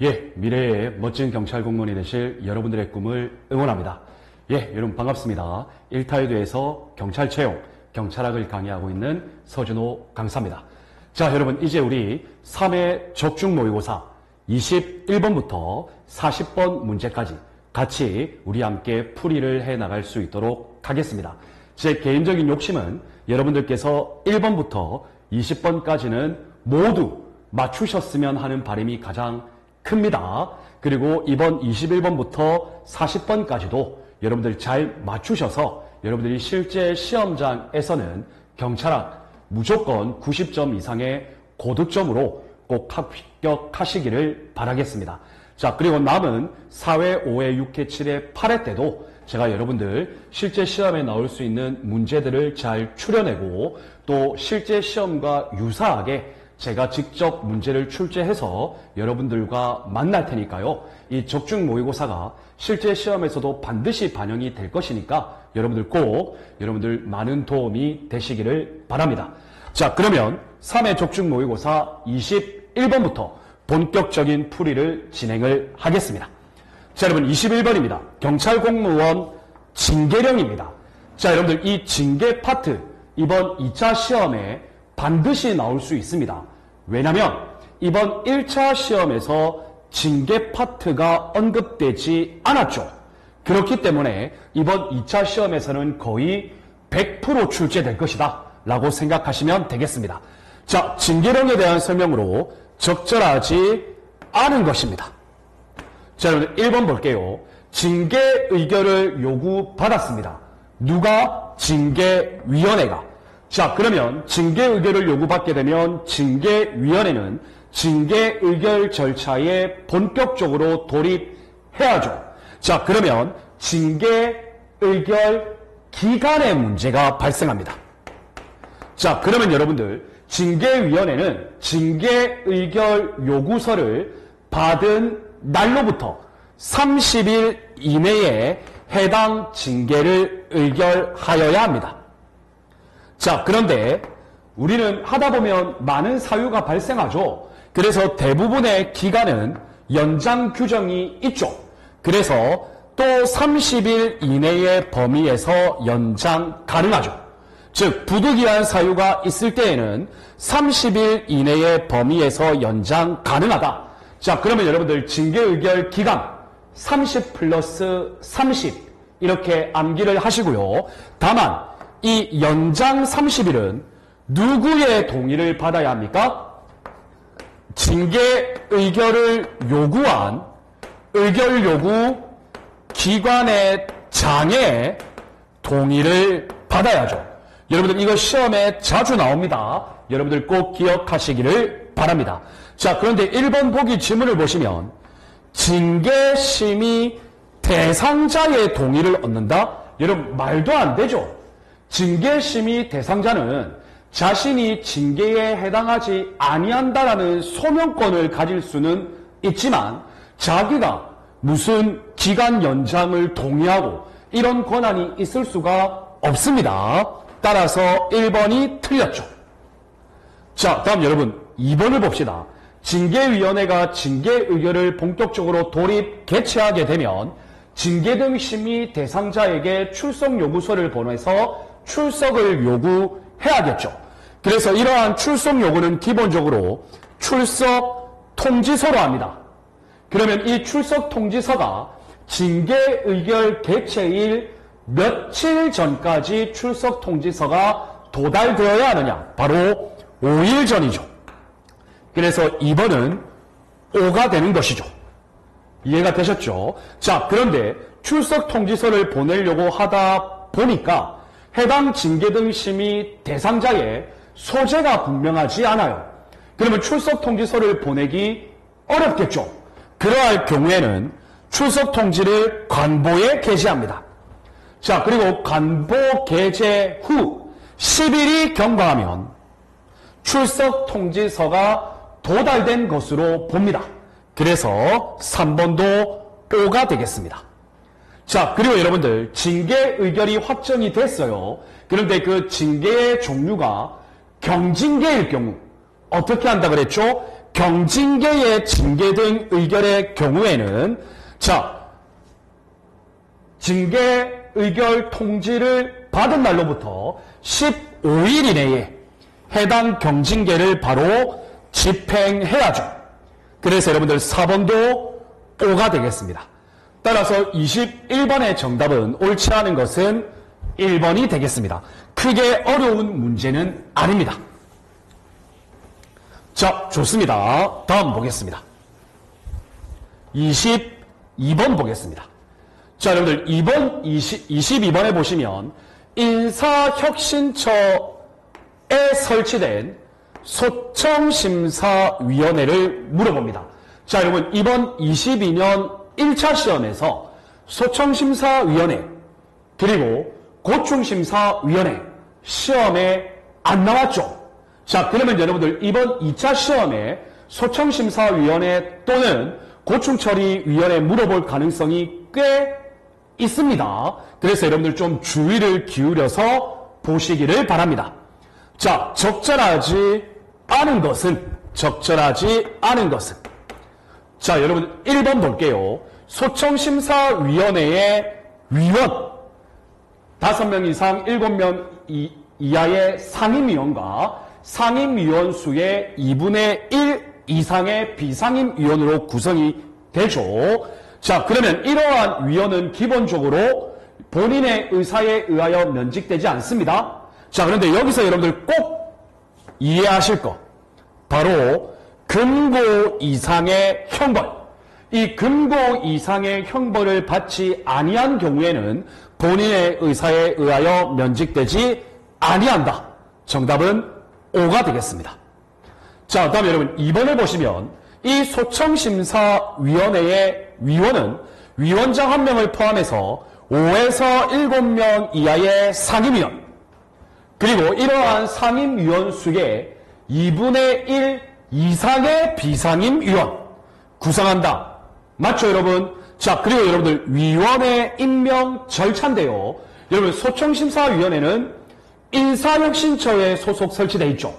예, 미래의 멋진 경찰 공무원이 되실 여러분들의 꿈을 응원합니다. 예, 여러분 반갑습니다. 1타의대에서 경찰 채용, 경찰학을 강의하고 있는 서준호 강사입니다. 자, 여러분 이제 우리 3회 적중 모의고사 21번부터 40번 문제까지 같이 우리 함께 풀이를 해나갈 수 있도록 하겠습니다. 제 개인적인 욕심은 여러분들께서 1번부터 20번까지는 모두 맞추셨으면 하는 바람이 가장 큽니다. 그리고 이번 21번부터 40번까지도 여러분들 잘 맞추셔서 여러분들이 실제 시험장에서는 경찰학 무조건 90점 이상의 고득점으로 꼭 합격하시기를 바라겠습니다. 자, 그리고 남은 4회, 5회, 6회, 7회, 8회 때도 제가 여러분들 실제 시험에 나올 수 있는 문제들을 잘 추려내고 또 실제 시험과 유사하게 제가 직접 문제를 출제해서 여러분들과 만날 테니까요. 이 적중 모의고사가 실제 시험에서도 반드시 반영이 될 것이니까 여러분들 많은 도움이 되시기를 바랍니다. 자, 그러면 3회 적중 모의고사 21번부터 본격적인 풀이를 진행을 하겠습니다. 자, 여러분 21번입니다. 경찰 공무원 징계령입니다. 자, 여러분들 이 징계 파트 이번 2차 시험에 반드시 나올 수 있습니다. 왜냐하면 이번 1차 시험에서 징계 파트가 언급되지 않았죠. 그렇기 때문에 이번 2차 시험에서는 거의 100% 출제될 것이다 라고 생각하시면 되겠습니다. 자, 징계령에 대한 설명으로 적절하지 않은 것입니다. 자, 여러분 1번 볼게요. 징계 의결을 요구받았습니다. 누가? 징계위원회가. 자, 그러면 징계 의결을 요구받게 되면 징계위원회는 징계 의결 절차에 본격적으로 돌입해야죠. 자, 그러면 징계 의결 기간에 문제가 발생합니다. 자, 그러면 여러분들 징계위원회는 징계 의결 요구서를 받은 날로부터 30일 이내에 해당 징계를 의결하여야 합니다. 자, 그런데 우리는 하다 보면 많은 사유가 발생하죠. 그래서 대부분의 기간은 연장 규정이 있죠. 그래서 또 30일 이내의 범위에서 연장 가능하죠. 즉, 부득이한 사유가 있을 때에는 30일 이내의 범위에서 연장 가능하다. 자, 그러면 여러분들 징계 의결 기간 30 플러스 30 이렇게 암기를 하시고요. 다만 이 연장 30일은 누구의 동의를 받아야 합니까? 징계 의결을 요구한 의결 요구 기관의 장의 동의를 받아야죠. 여러분들 이거 시험에 자주 나옵니다. 여러분들 꼭 기억하시기를 바랍니다. 자, 그런데 1번 보기 지문을 보시면 징계심의 대상자의 동의를 얻는다? 여러분 말도 안 되죠. 징계심의 대상자는 자신이 징계에 해당하지 아니한다라는 소명권을 가질 수는 있지만 자기가 무슨 기간 연장을 동의하고 이런 권한이 있을 수가 없습니다. 따라서 1번이 틀렸죠. 자, 다음 여러분 2번을 봅시다. 징계위원회가 징계 의결을 본격적으로 개최하게 되면 징계 등 심의 대상자에게 출석 요구서를 보내서 출석을 요구해야겠죠. 그래서 이러한 출석 요구는 기본적으로 출석 통지서로 합니다. 그러면 이 출석 통지서가 징계 의결 개최일 며칠 전까지 출석 통지서가 도달되어야 하느냐? 바로 5일 전이죠. 그래서 2번은 5가 되는 것이죠. 이해가 되셨죠? 자, 그런데 출석 통지서를 보내려고 하다 보니까 해당 징계 등 심의 대상자의 소재가 분명하지 않아요. 그러면 출석 통지서를 보내기 어렵겠죠. 그러할 경우에는 출석 통지를 관보에 게재합니다. 자, 그리고 관보 게재 후 10일이 경과하면 출석 통지서가 도달된 것으로 봅니다. 그래서 3번도 5가 되겠습니다. 자, 그리고 여러분들 징계 의결이 확정이 됐어요. 그런데 그 징계의 종류가 경징계일 경우 어떻게 한다 그랬죠? 경징계의 징계 등 의결의 경우에는 징계 의결 통지를 받은 날로부터 15일 이내에 해당 경징계를 바로 집행해야죠. 그래서 여러분들 4번도 O가 되겠습니다. 따라서 21번의 정답은 옳지 않은 것은 1번이 되겠습니다. 크게 어려운 문제는 아닙니다. 자, 좋습니다. 다음 보겠습니다. 22번 보겠습니다. 자, 여러분들 22번에 보시면 인사혁신처에 설치된 소청심사위원회를 물어봅니다. 자, 여러분 이번 22년 1차 시험에서 소청심사위원회 그리고 고충심사위원회 시험에 안 나왔죠. 자, 그러면 여러분들 이번 2차 시험에 소청심사위원회 또는 고충처리위원회 물어볼 가능성이 꽤 있습니다. 그래서 여러분들 좀 주의를 기울여서 보시기를 바랍니다. 자, 적절하지 않은 것은 자, 여러분 1번 볼게요. 소청심사위원회의 위원 5명 이상 7명 이하의 상임위원과 상임위원 수의 2분의 1 이상의 비상임위원으로 구성이 되죠. 자, 그러면 이러한 위원은 기본적으로 본인의 의사에 의하여 면직되지 않습니다. 자, 그런데 여기서 여러분들 꼭 이해하실 것, 바로 금고 이상의 형벌. 이 금고 이상의 형벌을 받지 아니한 경우에는 본인의 의사에 의하여 면직되지 아니한다. 정답은 O가 되겠습니다. 자, 다음 여러분 2번을 보시면 이 소청심사위원회의 위원은 위원장 1명을 포함해서 5에서 7명 이하의 상임위원 그리고 이러한 상임위원 수의 2분의 1 이상의 비상임위원 구성한다. 맞죠, 여러분? 자, 그리고 여러분들 위원회 임명 절차인데요. 여러분 소청심사위원회는 인사혁신처에 소속 설치되어 있죠.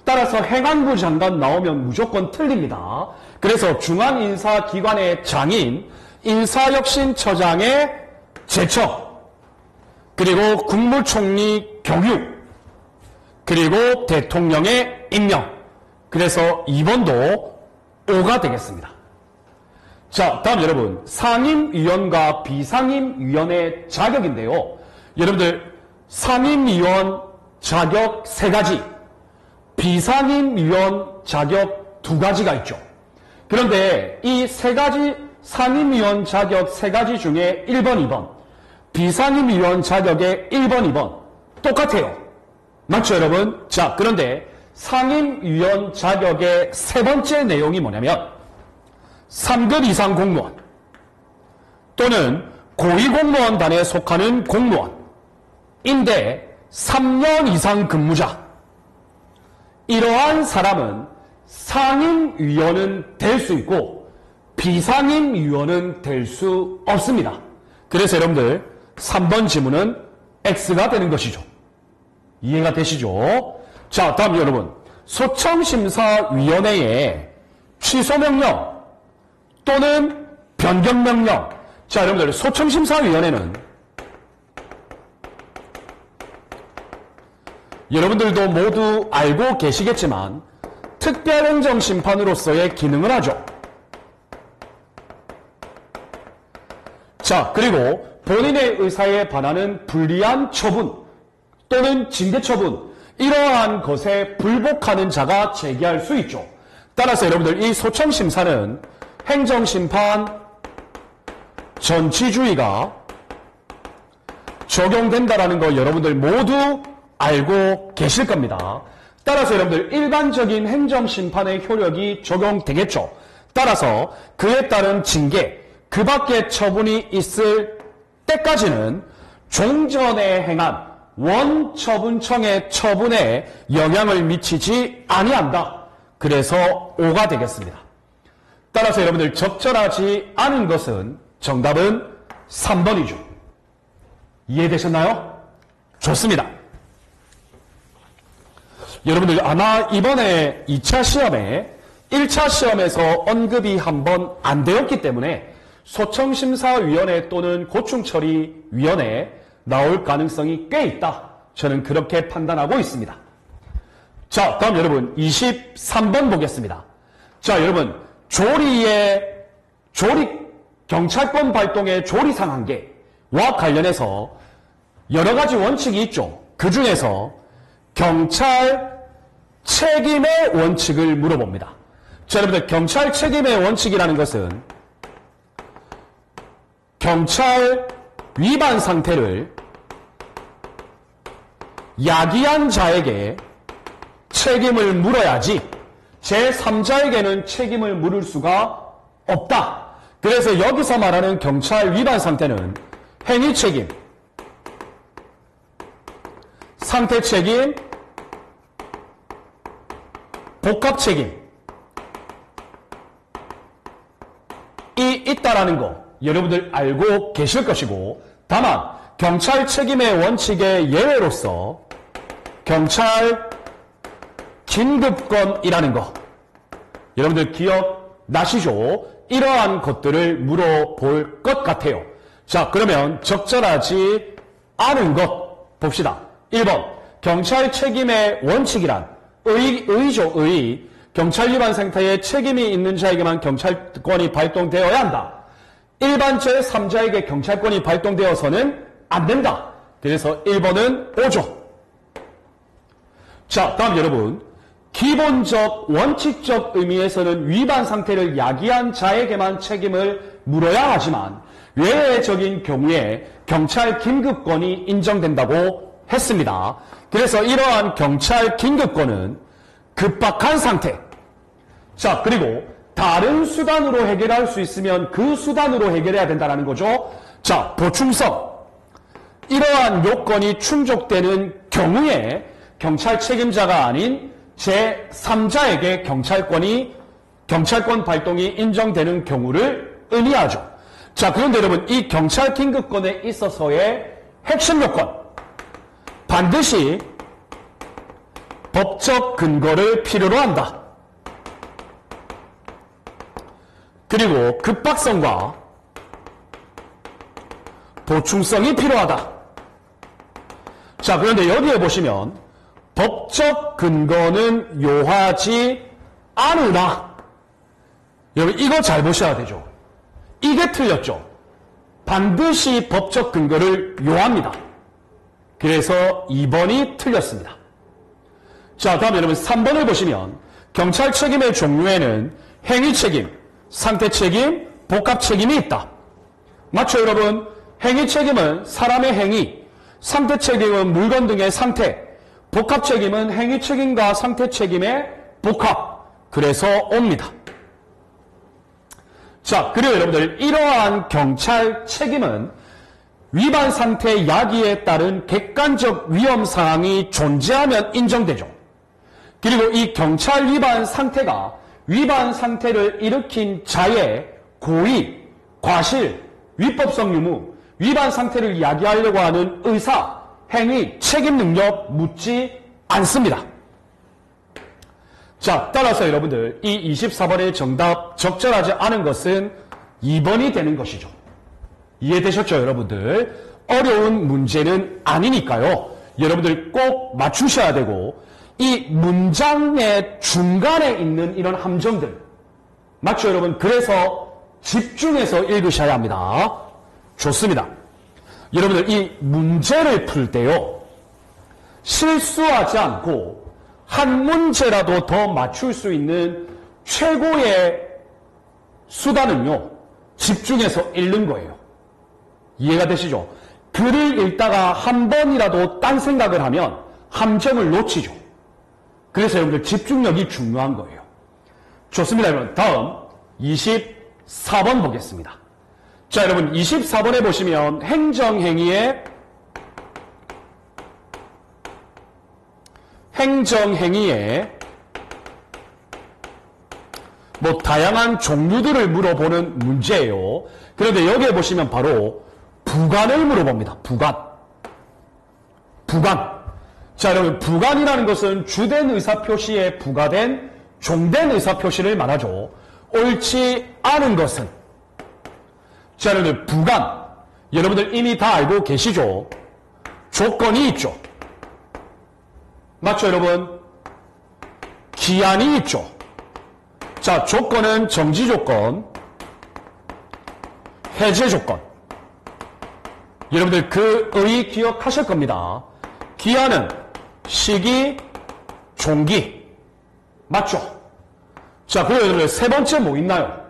따라서 행안부 장관 나오면 무조건 틀립니다. 그래서 중앙인사기관의 장인 인사혁신처장의 제척 그리고 국무총리 경유 그리고 대통령의 임명. 그래서 2번도 O가 되겠습니다. 자, 다음 여러분 상임위원과 비상임위원의 자격인데요. 여러분들 상임위원 자격 3가지 비상임위원 자격 2가지가 있죠. 그런데 이 3가지 상임위원 자격 3가지 중에 1번, 2번 비상임위원 자격의 1번, 2번 똑같아요. 맞죠, 여러분? 자, 그런데 상임위원 자격의 3번째 내용이 뭐냐면 3급 이상 공무원 또는 고위공무원단에 속하는 공무원인데 3년 이상 근무자 이러한 사람은 상임위원은 될 수 있고 비상임위원은 될 수 없습니다. 그래서 여러분들 3번 지문은 X가 되는 것이죠. 이해가 되시죠? 자, 다음 여러분 소청심사위원회의 취소명령 또는 변경명령. 자, 여러분들 소청심사위원회는 여러분들도 모두 알고 계시겠지만 특별행정심판으로서의 기능을 하죠. 자, 그리고 본인의 의사에 반하는 불리한 처분 또는 징계처분 이러한 것에 불복하는 자가 제기할 수 있죠. 따라서 여러분들 이 소청심사는 행정심판 전치주의가 적용된다라는 거 여러분들 모두 알고 계실 겁니다. 따라서 여러분들 일반적인 행정심판의 효력이 적용되겠죠. 따라서 그에 따른 징계, 그 밖의 처분이 있을 때까지는 종전에 행한 원처분청의 처분에 영향을 미치지 아니한다. 그래서 O가 되겠습니다. 따라서 여러분들 적절하지 않은 것은 정답은 3번이죠. 이해되셨나요? 좋습니다. 여러분들 아마 이번에 2차 시험에 1차 시험에서 언급이 한번 안 되었기 때문에 소청심사위원회 또는 고충처리위원회에 나올 가능성이 꽤 있다. 저는 그렇게 판단하고 있습니다. 자, 다음 여러분 23번 보겠습니다. 자, 여러분 경찰권 발동의 조리상 한계와 관련해서 여러 가지 원칙이 있죠. 그 중에서 경찰 책임의 원칙을 물어봅니다. 자, 여러분들 경찰 책임의 원칙이라는 것은 경찰 위반 상태를 야기한 자에게 책임을 물어야지 제3자에게는 책임을 물을 수가 없다. 그래서 여기서 말하는 경찰 위반 상태는 행위 책임, 상태 책임, 복합 책임이 있다라는 거 여러분들 알고 계실 것이고, 다만 경찰 책임의 원칙의 예외로서 경찰 긴급권이라는 거 여러분들 기억나시죠? 이러한 것들을 물어볼 것 같아요. 자, 그러면 적절하지 않은 것 봅시다. 1번 경찰 책임의 원칙이란 의의죠. 의의. 경찰 위반 상태에 책임이 있는 자에게만 경찰권이 발동되어야 한다. 일반 제3자에게 경찰권이 발동되어서는 안 된다. 그래서 1번은 O죠. 자, 다음 여러분 기본적 원칙적 의미에서는 위반 상태를 야기한 자에게만 책임을 물어야 하지만 외래적인 경우에 경찰 긴급권이 인정된다고 했습니다. 그래서 이러한 경찰 긴급권은 급박한 상태. 자, 그리고 다른 수단으로 해결할 수 있으면 그 수단으로 해결해야 된다는 거죠. 자, 보충성. 이러한 요건이 충족되는 경우에 경찰 책임자가 아닌 제3자에게 경찰권 발동이 인정되는 경우를 의미하죠. 자, 그런데 여러분 이 경찰 긴급권에 있어서의 핵심 요건. 반드시 법적 근거를 필요로 한다. 그리고 급박성과 보충성이 필요하다. 자, 그런데 여기에 보시면 법적 근거는 요하지 않으나 여러분 이거 잘 보셔야 되죠. 이게 틀렸죠. 반드시 법적 근거를 요합니다. 그래서 2번이 틀렸습니다. 자, 다음 여러분 3번을 보시면 경찰 책임의 종류에는 행위 책임, 상태 책임, 복합 책임이 있다. 맞죠, 여러분? 행위 책임은 사람의 행위, 상태 책임은 물건 등의 상태, 복합 책임은 행위 책임과 상태 책임의 복합. 그래서 옵니다. 자, 그리고 여러분들 이러한 경찰 책임은 위반 상태 야기에 따른 객관적 위험 사항이 존재하면 인정되죠. 그리고 이 경찰 위반 상태가 위반 상태를 일으킨 자의 고의, 과실, 위법성 유무, 위반 상태를 야기하려고 하는 의사, 행위, 책임 능력 묻지 않습니다. 자, 따라서 여러분들 이 24번의 정답 적절하지 않은 것은 2번이 되는 것이죠. 이해되셨죠, 여러분들? 어려운 문제는 아니니까요. 여러분들 꼭 맞추셔야 되고 이 문장의 중간에 있는 이런 함정들 맞죠, 여러분? 그래서 집중해서 읽으셔야 합니다. 좋습니다. 여러분들 이 문제를 풀 때요 실수하지 않고 한 문제라도 더 맞출 수 있는 최고의 수단은요 집중해서 읽는 거예요. 이해가 되시죠? 글을 읽다가 한 번이라도 딴 생각을 하면 함정을 놓치죠. 그래서 여러분들 집중력이 중요한 거예요. 좋습니다, 여러분. 다음 24번 보겠습니다. 자, 여러분 24번에 보시면 행정행위의 뭐 다양한 종류들을 물어보는 문제예요. 그런데 여기에 보시면 바로 부관을 물어봅니다. 부관. 자, 여러분 부관이라는 것은 주된 의사표시에 부과된 종된 의사표시를 말하죠. 옳지 않은 것은, 자, 여러분들 부관, 여러분들 이미 다 알고 계시죠? 조건이 있죠. 맞죠, 여러분? 기한이 있죠. 자, 조건은 정지 조건, 해제 조건. 여러분들 그 의 기억하실 겁니다. 기한은 시기, 종기. 맞죠? 자, 그리고 여러분들 세 번째 뭐 있나요?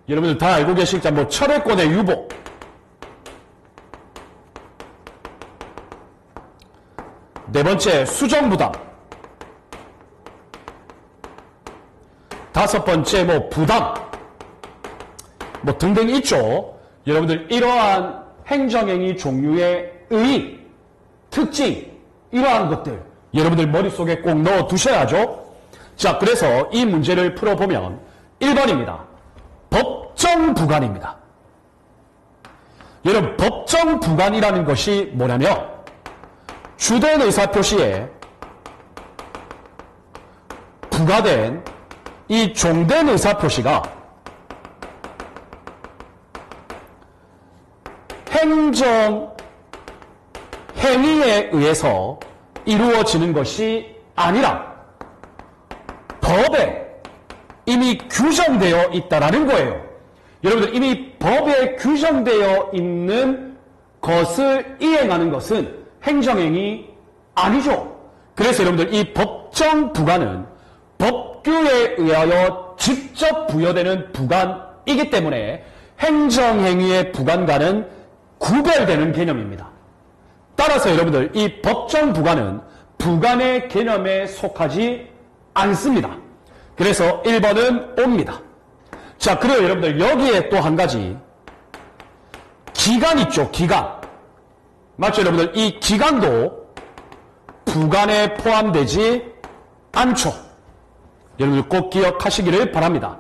여러분들 다 알고 계시겠죠? 뭐 철회권의 유보. 네 번째 수정부담. 다섯 번째 뭐 부담. 뭐 등등 있죠. 여러분들 이러한 행정행위 종류의 의, 특징, 이러한 것들 여러분들 머릿속에 꼭 넣어 두셔야죠. 자, 그래서 이 문제를 풀어보면 1번입니다. 법정 부관입니다. 여러분, 법정 부관이라는 것이 뭐냐면 주된 의사표시에 부과된 이 종된 의사표시가 행정 행위에 의해서 이루어지는 것이 아니라 법에 이미 규정되어 있다라는 거예요. 여러분들 이미 법에 규정되어 있는 것을 이행하는 것은 행정행위 아니죠. 그래서 여러분들 이 법정 부관은 법규에 의하여 직접 부여되는 부관이기 때문에 행정행위의 부관과는 구별되는 개념입니다. 따라서 여러분들 이 법정 부관은 부관의 개념에 속하지 않습니다. 그래서 1번은 옵니다. 자, 그리고 여러분들 여기에 또 한 가지 기간 있죠. 기간. 맞죠, 여러분들? 이 기간도 부관에 포함되지 않죠. 여러분들 꼭 기억하시기를 바랍니다.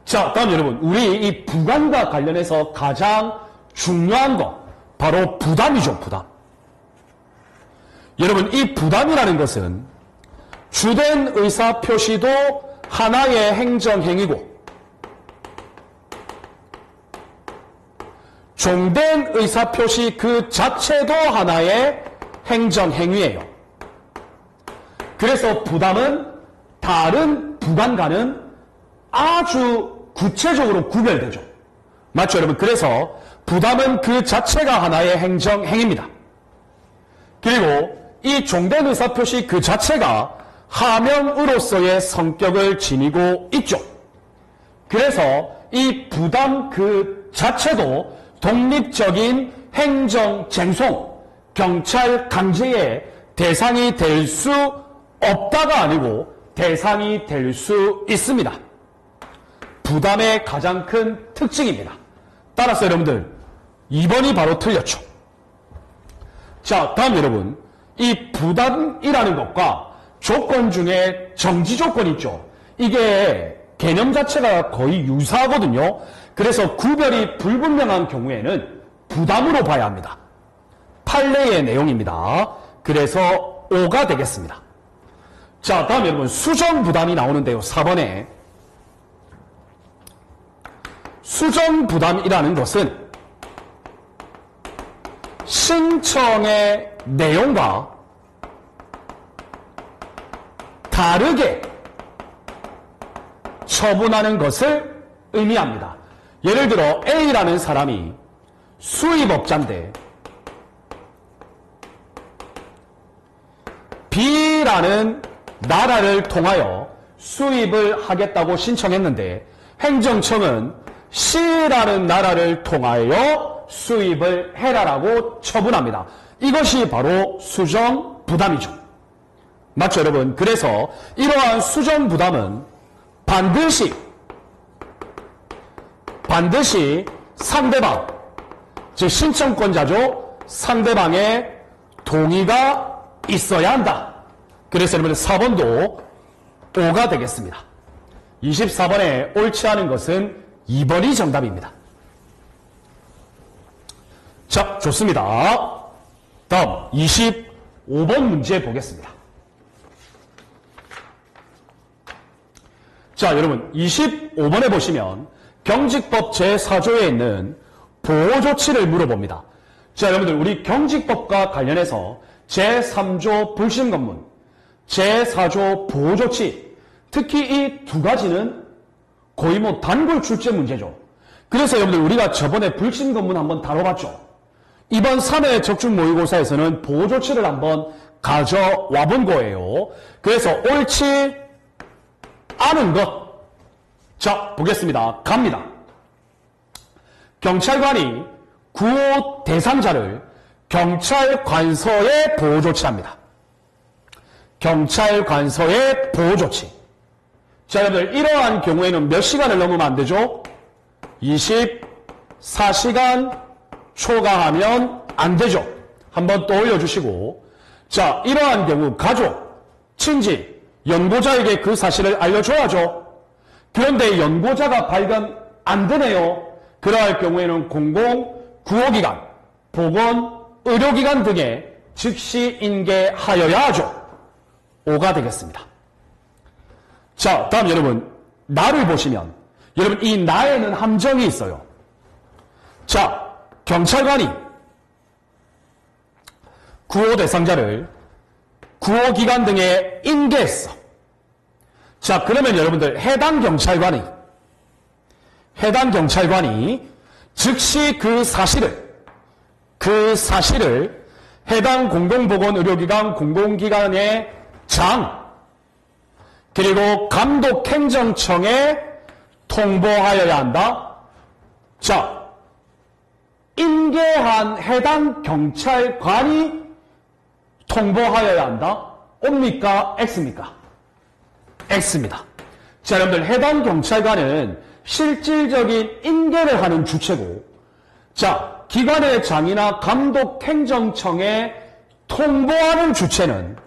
자, 다음 여러분, 우리 이 부관과 관련해서 가장 중요한 거 바로 부담이죠. 부담. 여러분, 이 부담이라는 것은 주된 의사표시도 하나의 행정행위고 종된 의사표시 그 자체도 하나의 행정행위예요. 그래서 부담은 다른 부관과는 아주 구체적으로 구별되죠. 맞죠, 여러분? 그래서 부담은 그 자체가 하나의 행정행위입니다. 그리고 이 종된 의사표시 그 자체가 하명으로서의 성격을 지니고 있죠. 그래서 이 부담 그 자체도 독립적인 행정 쟁송, 경찰 강제의 대상이 될 수 없다가 아니고 대상이 될 수 있습니다. 부담의 가장 큰 특징입니다. 따라서 여러분들 2번이 바로 틀렸죠. 자, 다음 여러분, 이 부담이라는 것과 조건 중에 정지 조건이 있죠. 이게 개념 자체가 거의 유사하거든요. 그래서 구별이 불분명한 경우에는 부담으로 봐야 합니다. 판례의 내용입니다. 그래서 5가 되겠습니다. 자, 다음 여러분, 수정부담이 나오는데요. 4번에 수정부담이라는 것은 신청의 내용과 다르게 처분하는 것을 의미합니다. 예를 들어 A라는 사람이 수입업자인데 B라는 나라를 통하여 수입을 하겠다고 신청했는데 행정청은 C라는 나라를 통하여 수입을 해라라고 처분합니다. 이것이 바로 수정부담이죠. 맞죠, 여러분? 그래서 이러한 수정부담은 반드시 상대방, 즉 신청권자죠. 상대방의 동의가 있어야 한다. 그래서 여러분 4번도 5가 되겠습니다. 24번에 옳지 않은 것은 2번이 정답입니다. 자, 좋습니다. 다음 25번 5번 문제 보겠습니다. 자, 여러분 25번에 보시면 경직법 제4조에 있는 보호조치를 물어봅니다. 자, 여러분들 우리 경직법과 관련해서 제3조 불신검문, 제4조 보호조치, 특히 이 두 가지는 거의 뭐 단골 출제 문제죠. 그래서 여러분들 우리가 저번에 불신검문 한번 다뤄봤죠. 이번 3회 적중 모의고사에서는 보호조치를 한번 가져와 본 거예요. 그래서 옳지 않은 것. 자, 보겠습니다. 갑니다. 경찰관이 구호 대상자를 경찰관서에 보호조치합니다. 경찰관서에 보호조치. 자, 여러분들 이러한 경우에는 몇 시간을 넘으면 안 되죠? 24시간 초과하면 안 되죠. 한번 또 올려주시고, 자, 이러한 경우 가족, 친지, 연고자에게 그 사실을 알려줘야죠. 그런데 연고자가 발견 안 되네요. 그러할 경우에는 공공, 구호기관, 보건, 의료기관 등에 즉시 인계하여야 하죠. 5가 되겠습니다. 자, 다음 여러분, 나를 보시면 여러분 이 나에는 함정이 있어요. 자, 경찰관이 구호 대상자를 구호기관 등에 인계했어. 자, 그러면 여러분들 해당 경찰관이 즉시 그 사실을 해당 공공보건의료기관 공공기관의 장 그리고 감독행정청에 통보하여야 한다. 자, 인계한 해당 경찰관이 통보하여야 한다. O입니까? X입니까? X입니다. 자, 여러분들 해당 경찰관은 실질적인 인계를 하는 주체고, 자, 기관의 장이나 감독행정청에 통보하는 주체는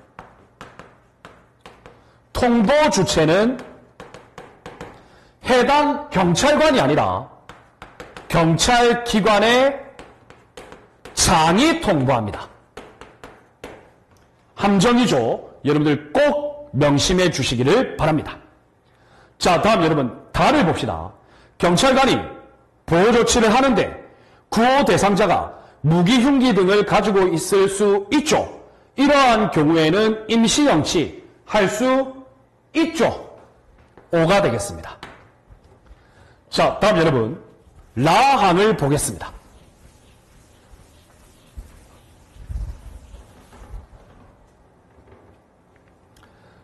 해당 경찰관이 아니라 경찰기관의 장이 통보합니다. 함정이죠. 여러분들 꼭 명심해 주시기를 바랍니다. 자, 다음 여러분 다를 봅시다. 경찰관이 보호조치를 하는데 구호 대상자가 무기, 흉기 등을 가지고 있을 수 있죠. 이러한 경우에는 임시영치 할 수 있죠. 5가 되겠습니다. 자, 다음 여러분 라항을 보겠습니다.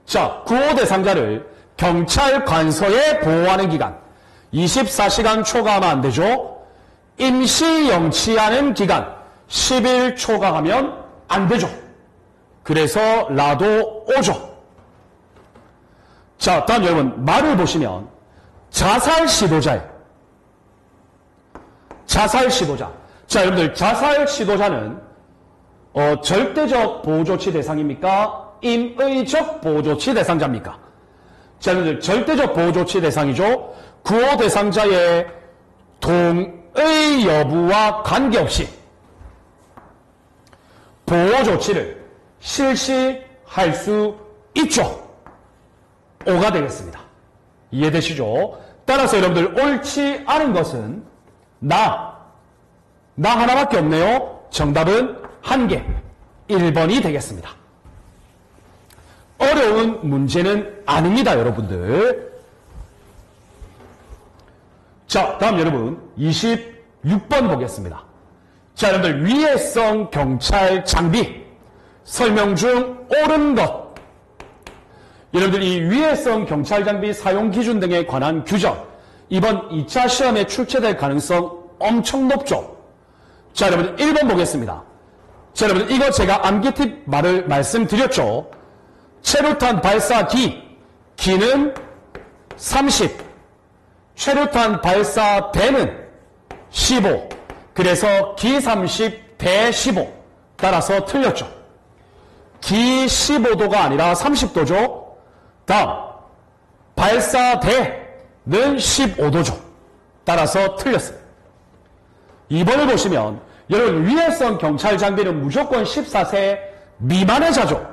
자, 구호 대상자를 경찰관서에 보호하는 기간 24시간 초과하면 안 되죠. 임시 영치하는 기간 10일 초과하면 안 되죠. 그래서 라도 5죠. 자, 다음 여러분 말을 보시면 자살 시도자. 자, 여러분들 자살 시도자는 절대적 보호조치 대상입니까? 임의적 보호조치 대상자입니까? 자, 여러분들 절대적 보호조치 대상이죠. 구호 대상자의 동의 여부와 관계없이 보호조치를 실시할 수 있죠. 5가 되겠습니다. 이해되시죠? 따라서 여러분들 옳지 않은 것은 나 하나밖에 없네요. 정답은 1개 1번이 되겠습니다. 어려운 문제는 아닙니다, 여러분들. 자, 다음 여러분 26번 보겠습니다. 자, 여러분들 위해성 경찰 장비 설명 중 옳은 것. 여러분들 이 위해성 경찰 장비 사용 기준 등에 관한 규정 이번 2차 시험에 출제될 가능성 엄청 높죠. 자, 여러분들 1번 보겠습니다. 자, 여러분들 이거 제가 암기 팁 말씀드렸죠. 최루탄 발사 기는 30, 최루탄 발사 대는 15, 그래서 기 30, 대 15 따라서 틀렸죠. 기 15도가 아니라 30도죠. 다음 발사대는 15도죠. 따라서 틀렸어요. 2번을 보시면 여러분 위해성 경찰 장비는 무조건 14세 미만의 자죠.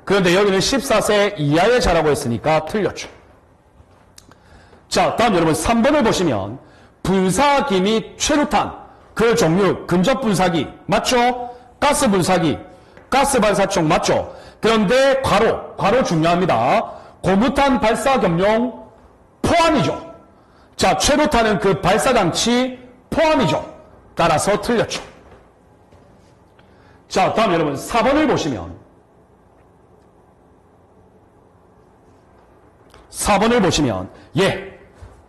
그런데 여기는 14세 이하의 자라고 했으니까 틀렸죠. 자, 다음 여러분 3번을 보시면 분사기 및 최루탄, 그 종류, 근접 분사기 맞죠? 가스 분사기, 가스 발사총 맞죠? 그런데 괄호 중요합니다. 고무탄 발사 겸용 포함이죠. 자, 최루탄은 그 발사장치 포함이죠. 따라서 틀렸죠. 자, 다음 여러분 4번을 보시면 4번을 보시면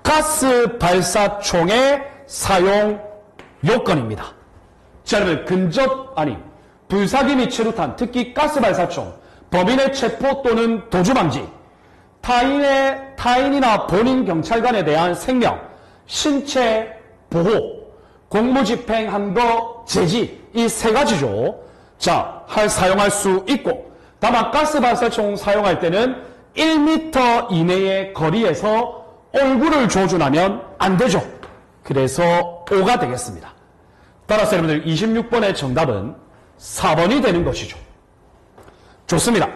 가스 발사총의 사용 요건입니다. 자, 여러분 불사기 및 최루탄, 특히 가스 발사총, 범인의 체포 또는 도주 방지, 타인이나 본인 경찰관에 대한 생명, 신체 보호, 공무집행 한거 제지, 이 세 가지죠. 자, 사용할 수 있고, 다만 가스 발사총 사용할 때는 1m 이내의 거리에서 얼굴을 조준하면 안 되죠. 그래서 O가 되겠습니다. 따라서 여러분들 26번의 정답은 4번이 되는 것이죠. 좋습니다.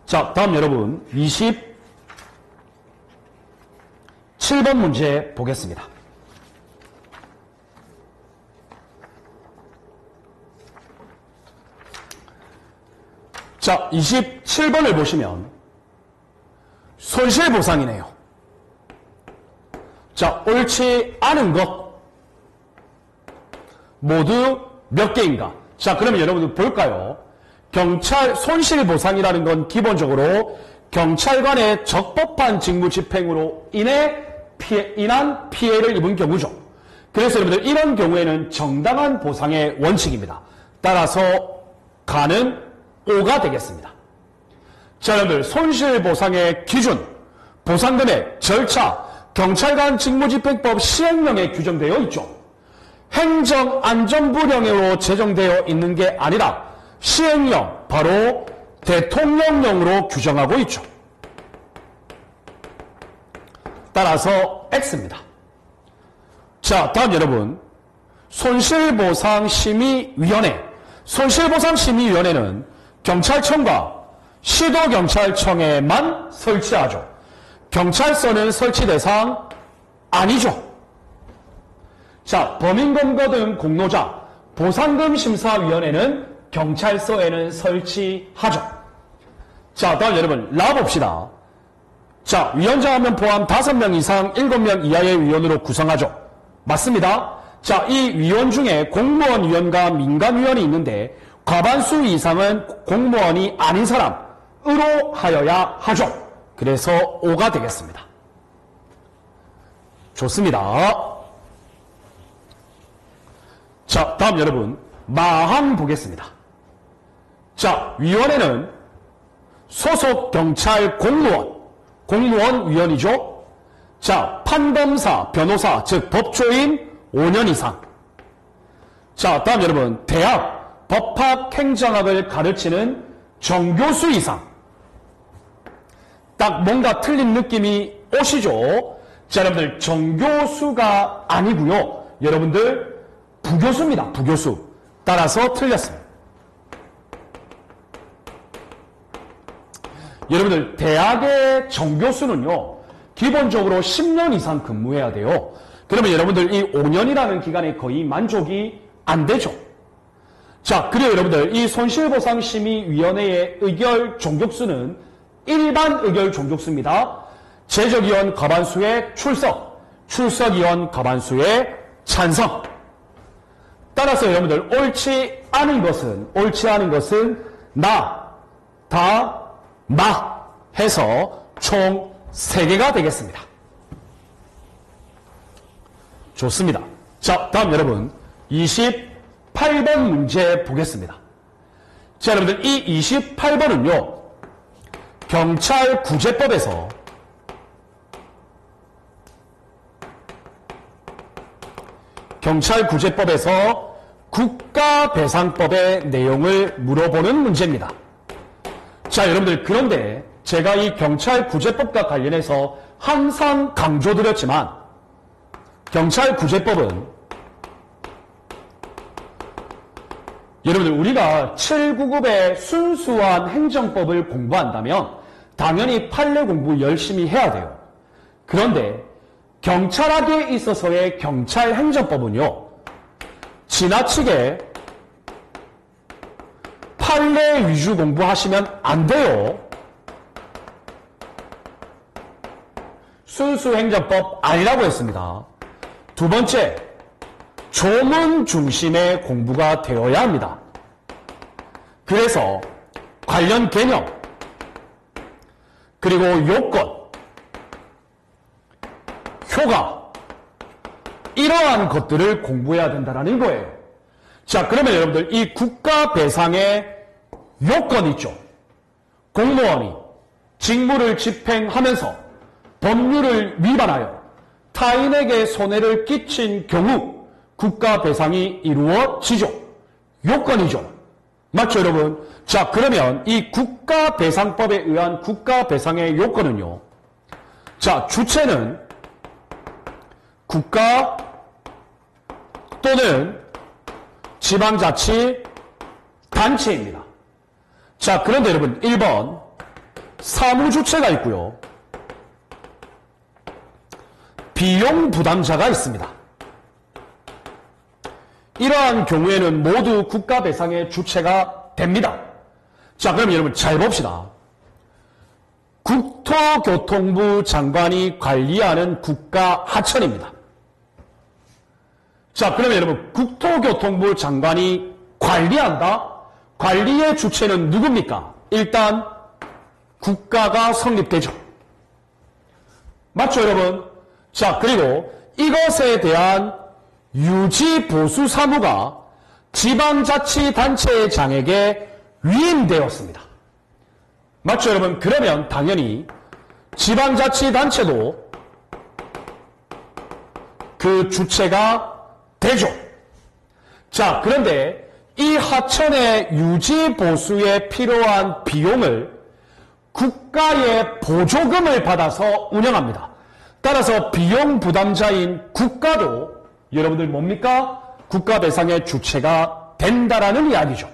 자, 다음 여러분 27번 문제 보겠습니다. 자, 27번을 보시면 손실보상이네요. 자, 옳지 않은 것 모두 몇 개인가? 자, 그러면 여러분들 볼까요? 경찰 손실보상이라는 건 기본적으로 경찰관의 적법한 직무집행으로 인한 피해를 입은 경우죠. 그래서 여러분들 이런 경우에는 정당한 보상의 원칙입니다. 따라서 가는 O가 되겠습니다. 자, 여러분들 손실보상의 기준, 보상금액, 절차, 경찰관 직무집행법 시행령에 규정되어 있죠. 행정안전부령으로 제정되어 있는 게 아니라 시행령, 바로 대통령령으로 규정하고 있죠. 따라서 X입니다. 자, 다음 여러분 손실보상심의위원회. 손실보상심의위원회는 경찰청과 시도경찰청에만 설치하죠. 경찰서는 설치 대상 아니죠. 자, 범인검거 등 공로자 보상금심사위원회는 경찰서에는 설치하죠. 자, 다음 여러분 라 봅시다. 자, 위원장 1명 포함 5명 이상 7명 이하의 위원으로 구성하죠. 맞습니다. 자, 이 위원 중에 공무원 위원과 민간 위원이 있는데 과반수 이상은 공무원이 아닌 사람으로 하여야 하죠. 그래서 O가 되겠습니다. 좋습니다. 자, 다음 여러분 마항 보겠습니다. 자, 위원회는 소속 경찰 공무원 위원이죠. 자, 판검사, 변호사, 즉 법조인 5년 이상. 자, 다음 여러분 대학, 법학, 행정학을 가르치는 정교수 이상. 딱 뭔가 틀린 느낌이 오시죠? 자, 여러분들 정교수가 아니고요. 여러분들 부교수입니다. 부교수. 따라서 틀렸습니다. 여러분들 대학의 정교수는요. 기본적으로 10년 이상 근무해야 돼요. 그러면 여러분들 이 5년이라는 기간에 거의 만족이 안 되죠. 자, 그리고 여러분들 이 손실보상심의위원회의 의결 종족수는 일반 의결 종족수입니다. 제적위원 과반수의 출석위원 과반수의 찬성. 따라서 여러분들 옳지 않은 것은 나, 다, 마 해서 총 3개가 되겠습니다. 좋습니다. 자, 다음 여러분 28번 문제 보겠습니다. 자, 여러분들 이 28번은요. 경찰구제법에서 국가배상법의 내용을 물어보는 문제입니다. 자, 여러분들 그런데 제가 이 경찰구제법과 관련해서 항상 강조드렸지만 경찰구제법은 여러분들 우리가 799의 순수한 행정법을 공부한다면 당연히 판례 공부 열심히 해야 돼요. 그런데 경찰학에 있어서의 경찰행정법은요, 지나치게 판례 위주 공부하시면 안 돼요. 순수 행정법 아니라고 했습니다. 두 번째, 조문 중심의 공부가 되어야 합니다. 그래서 관련 개념, 그리고 요건, 효과, 이러한 것들을 공부해야 된다는 거예요. 자, 그러면 여러분들 이 국가 배상의 요건 있죠. 공무원이 직무를 집행하면서 법률을 위반하여 타인에게 손해를 끼친 경우 국가 배상이 이루어지죠. 요건이죠. 맞죠, 여러분? 자, 그러면 이 국가 배상법에 의한 국가 배상의 요건은요. 자, 주체는 국가 또는 지방자치단체입니다. 자, 그런데 여러분 1번 사무주체가 있고요. 비용부담자가 있습니다. 이러한 경우에는 모두 국가배상의 주체가 됩니다. 자, 그럼 여러분 잘 봅시다. 국토교통부 장관이 관리하는 국가하천입니다. 자, 그러면 여러분 국토교통부 장관이 관리한다? 관리의 주체는 누굽니까? 일단 국가가 성립되죠. 맞죠, 여러분? 자, 그리고 이것에 대한 유지 보수 사무가 지방자치단체장에게 위임되었습니다. 맞죠, 여러분? 그러면 당연히 지방자치단체도 그 주체가 되죠. 자, 그런데 이 하천의 유지 보수에 필요한 비용을 국가의 보조금을 받아서 운영합니다. 따라서 비용 부담자인 국가도 여러분들 뭡니까? 국가 배상의 주체가 된다라는 이야기죠.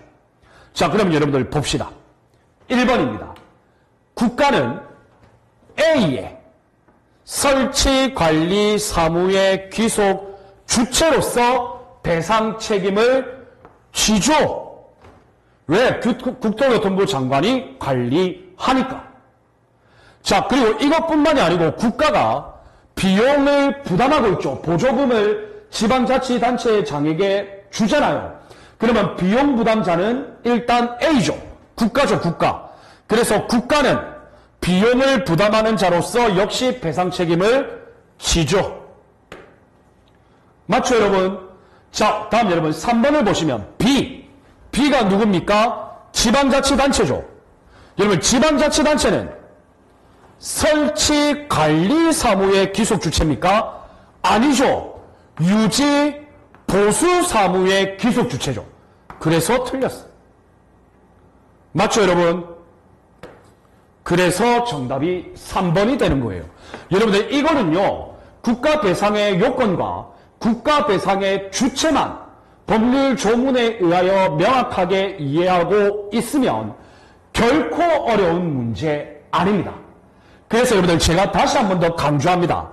자, 그럼 여러분들 봅시다. 1번입니다. 국가는 A의 설치, 관리, 사무의 귀속 주체로서 배상 책임을 지죠. 왜? 국토교통부 장관이 관리하니까. 자, 그리고 이것뿐만이 아니고 국가가 비용을 부담하고 있죠. 보조금을 지방자치단체장에게 주잖아요. 그러면 비용 부담자는 일단 A죠. 국가죠, 국가. 그래서 국가는 비용을 부담하는 자로서 역시 배상 책임을 지죠. 맞죠, 여러분? 자, 다음 여러분 3번을 보시면 B. B가 누굽니까? 지방자치단체죠. 여러분 지방자치단체는 설치, 관리, 사무의 기속 주체입니까? 아니죠. 유지, 보수 사무의 기속 주체죠. 그래서 틀렸어. 맞죠, 여러분? 그래서 정답이 3번이 되는 거예요. 여러분들 이거는요, 국가 배상의 요건과 국가 배상의 주체만 법률 조문에 의하여 명확하게 이해하고 있으면 결코 어려운 문제 아닙니다. 그래서 여러분들 제가 다시 한 번 더 강조합니다.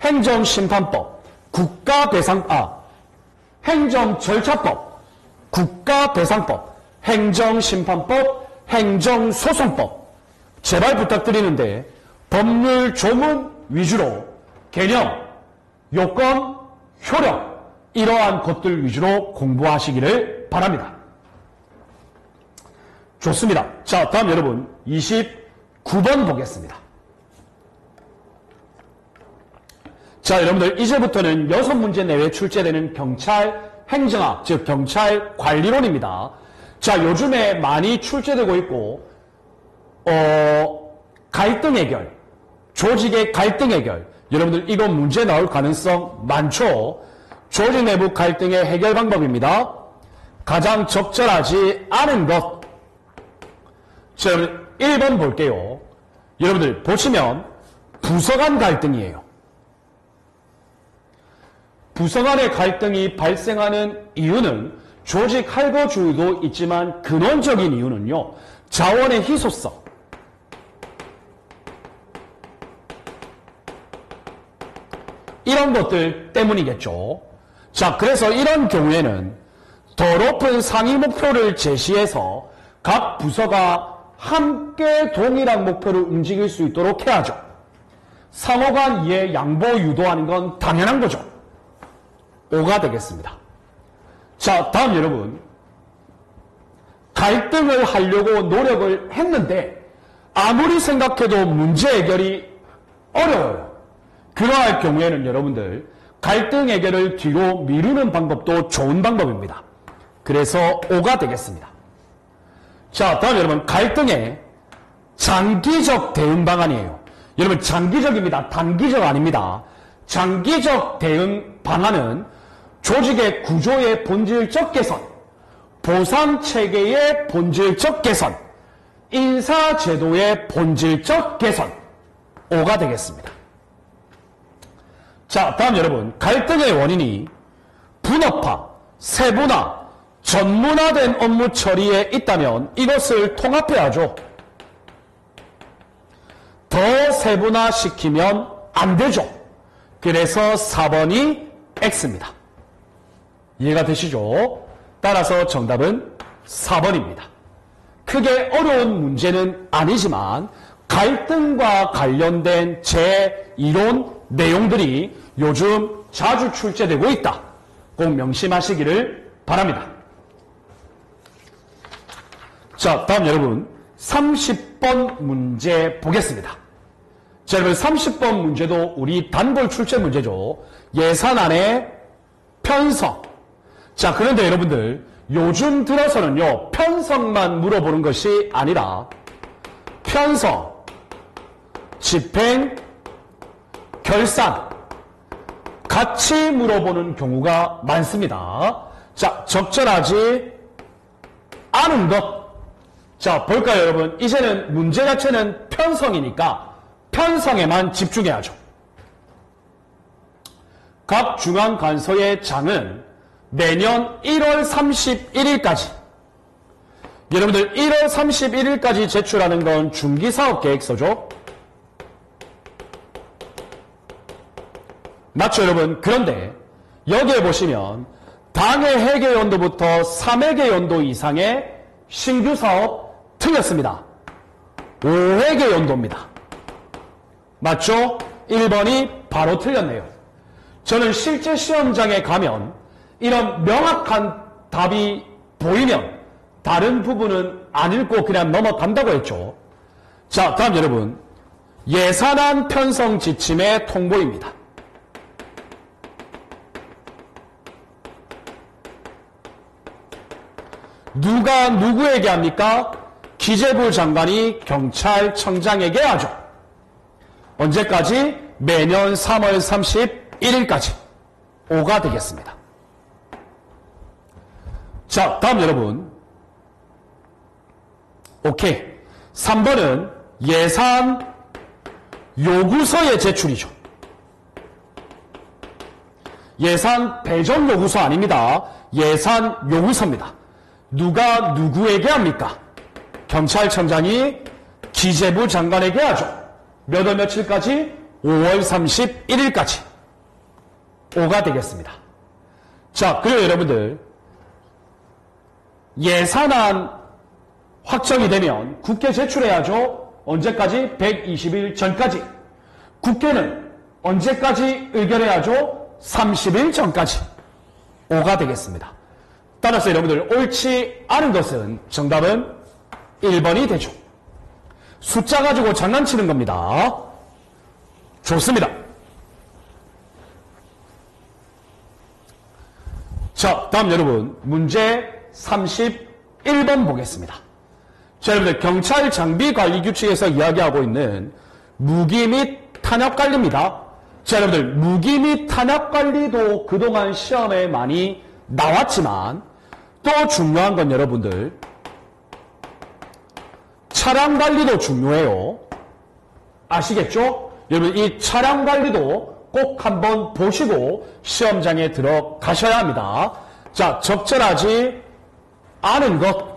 행정심판법, 행정절차법, 국가배상법, 행정심판법, 행정소송법. 제발 부탁드리는데 법률 조문 위주로 개념, 요건, 효력 이러한 것들 위주로 공부하시기를 바랍니다. 좋습니다. 자, 다음 여러분 29번 보겠습니다. 자, 여러분들 이제부터는 6문제 내외 출제되는 경찰 행정학, 즉 경찰 관리론입니다. 자, 요즘에 많이 출제되고 있고 갈등 해결, 조직의 갈등 해결. 여러분들 이거 문제 나올 가능성 많죠? 조직 내부 갈등의 해결 방법입니다. 가장 적절하지 않은 것. 자, 1번 볼게요. 여러분들 보시면 부서 간 갈등이에요. 부서 간의 갈등이 발생하는 이유는 조직 할거주의도 있지만 근원적인 이유는요. 자원의 희소성. 이런 것들 때문이겠죠. 자, 그래서 이런 경우에는 더 높은 상위 목표를 제시해서 각 부서가 함께 동일한 목표를 움직일 수 있도록 해야죠. 상호 간 이해 양보 유도하는 건 당연한 거죠. 5가 되겠습니다. 자, 다음 여러분. 갈등을 하려고 노력을 했는데 아무리 생각해도 문제 해결이 어려워요. 그러할 경우에는 여러분들 갈등 해결을 뒤로 미루는 방법도 좋은 방법입니다. 그래서 5가 되겠습니다. 자, 다음 여러분 갈등의 장기적 대응 방안이에요. 여러분 장기적입니다. 단기적 아닙니다. 장기적 대응 방안은 조직의 구조의 본질적 개선, 보상체계의 본질적 개선, 인사제도의 본질적 개선 5가 되겠습니다. 자, 다음 여러분 갈등의 원인이 분업화, 세분화, 전문화된 업무 처리에 있다면 이것을 통합해야죠. 더 세분화시키면 안 되죠. 그래서 4번이 X입니다. 이해가 되시죠? 따라서 정답은 4번입니다. 크게 어려운 문제는 아니지만 갈등과 관련된 제 이론 내용들이 요즘 자주 출제되고 있다. 꼭 명심하시기를 바랍니다. 자, 다음 여러분 30번 문제 보겠습니다. 자, 여러분 30번 문제도 우리 단골 출제 문제죠. 예산안의 편성. 자, 그런데 여러분들 요즘 들어서는요 편성만 물어보는 것이 아니라 편성, 집행, 결산 같이 물어보는 경우가 많습니다. 자, 적절하지 않은 것. 자, 볼까요 여러분? 이제는 문제 자체는 편성이니까 편성에만 집중해야죠. 각 중앙관서의 장은 내년 1월 31일까지 여러분들 1월 31일까지 제출하는 건 중기사업계획서죠. 맞죠 여러분? 그런데 여기에 보시면 당해 회계 연도부터 3회계 연도 이상의 신규 사업 틀렸습니다. 5회계 연도입니다. 맞죠? 1번이 바로 틀렸네요. 저는 실제 시험장에 가면 이런 명확한 답이 보이면 다른 부분은 안 읽고 그냥 넘어간다고 했죠. 자, 다음 여러분 예산안 편성 지침의 통보입니다. 누가 누구에게 합니까? 기재부 장관이 경찰청장에게 하죠. 언제까지? 매년 3월 31일까지 5가 되겠습니다. 자, 다음 여러분 오케이 3번은 예산 요구서의 제출이죠. 예산 배정 요구서 아닙니다. 예산 요구서입니다. 누가 누구에게 합니까? 경찰청장이 기재부 장관에게 하죠. 몇 월 며칠까지? 5월 31일까지 5가 되겠습니다. 자, 그리고 여러분들 예산안 확정이 되면 국회 제출해야죠. 언제까지? 120일 전까지. 국회는 언제까지 의결해야죠? 30일 전까지 5가 되겠습니다. 따라서 여러분들 옳지 않은 것은 정답은 1번이 되죠. 숫자 가지고 장난치는 겁니다. 좋습니다. 자, 다음 여러분 문제 31번 보겠습니다. 자, 여러분들 경찰 장비 관리 규칙에서 이야기하고 있는 무기 및 탄약 관리입니다. 자, 여러분들 무기 및 탄약 관리도 그동안 시험에 많이 나왔지만 또 중요한 건 여러분들 차량 관리도 중요해요. 아시겠죠? 여러분 이 차량 관리도 꼭 한번 보시고 시험장에 들어가셔야 합니다. 자, 적절하지 않은 것.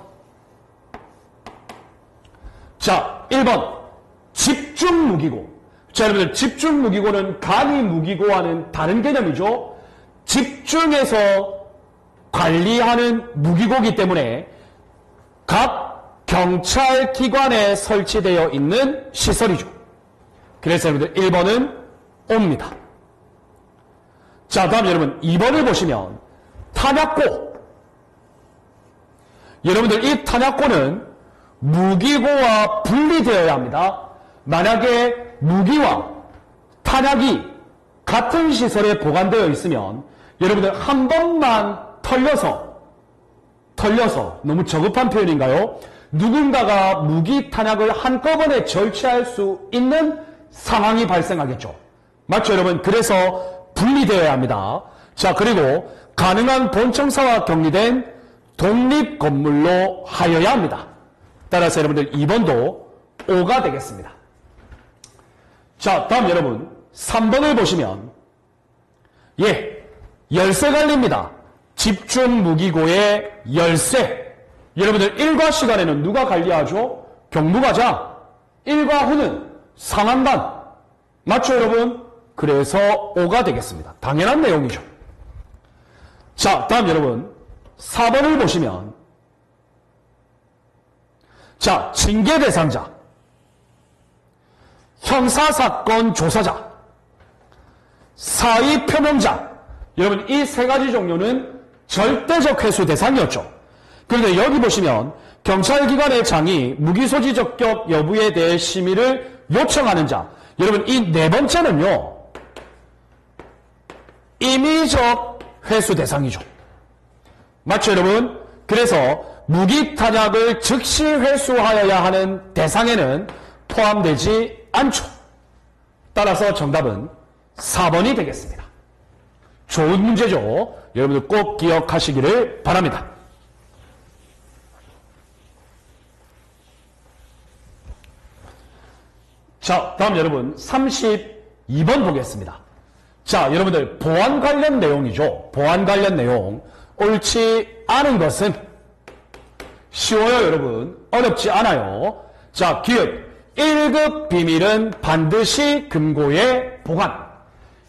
자, 1번 집중 무기고. 자, 여러분들 집중 무기고는 간이 무기고와는 다른 개념이죠. 집중해서 관리하는 무기고이기 때문에 각 경찰 기관에 설치되어 있는 시설이죠. 그래서 여러분들 1번은 O입니다. 자, 다음 여러분 2번을 보시면 탄약고. 여러분들 이 탄약고는 무기고와 분리되어야 합니다. 만약에 무기와 탄약이 같은 시설에 보관되어 있으면 여러분들 한 번만 털려서 너무 저급한 표현인가요? 누군가가 무기 탄약을 한꺼번에 절취할 수 있는 상황이 발생하겠죠. 맞죠, 여러분? 그래서 분리되어야 합니다. 자, 그리고 가능한 본청사와 격리된 독립 건물로 하여야 합니다. 따라서 여러분들 2번도 O가 되겠습니다. 자, 다음 여러분 3번을 보시면 열쇠 관리입니다. 집중 무기고의 열쇠. 여러분들 일과 시간에는 누가 관리하죠? 경무과장. 일과 후는 상황관. 맞죠, 여러분? 그래서 O가 되겠습니다. 당연한 내용이죠. 자, 다음 여러분 4번을 보시면 자, 징계 대상자, 형사사건 조사자, 사의 표명자. 여러분 이 세 가지 종류는 절대적 회수 대상이었죠. 그런데 여기 보시면 경찰기관의 장이 무기소지 적격 여부에 대해 심의를 요청하는 자. 여러분 이 네 번째는요, 임의적 회수 대상이죠. 맞죠, 여러분? 그래서 무기 탄약을 즉시 회수하여야 하는 대상에는 포함되지 않죠. 따라서 정답은 4번이 되겠습니다. 좋은 문제죠. 여러분들 꼭 기억하시기를 바랍니다. 자, 다음 여러분 32번 보겠습니다. 자, 여러분들 보안 관련 내용이죠. 보안 관련 내용. 옳지 않은 것은 쉬워요, 여러분. 어렵지 않아요. 자, 기획 1급 비밀은 반드시 금고에 보관.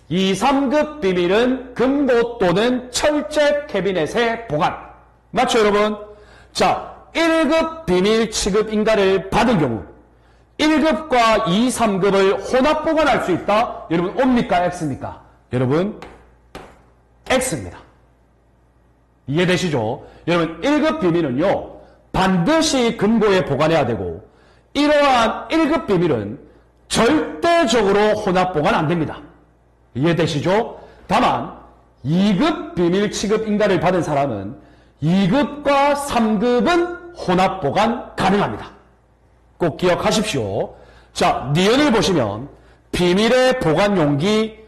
2, 3급 비밀은 금고 또는 철제 캐비넷에 보관. 맞죠, 여러분? 자, 1급 비밀 취급 인가를 받은 경우 1급과 2, 3급을 혼합 보관할 수 있다. 여러분, O입니까? X입니까? 여러분, X입니다. 이해되시죠? 여러분, 1급 비밀은요, 반드시 금고에 보관해야 되고, 이러한 1급 비밀은 절대적으로 혼합 보관 안 됩니다. 이해되시죠? 다만 2급 비밀 취급 인가를 받은 사람은 2급과 3급은 혼합 보관 가능합니다. 꼭 기억하십시오. 자, 니은을 보시면 비밀의 보관 용기,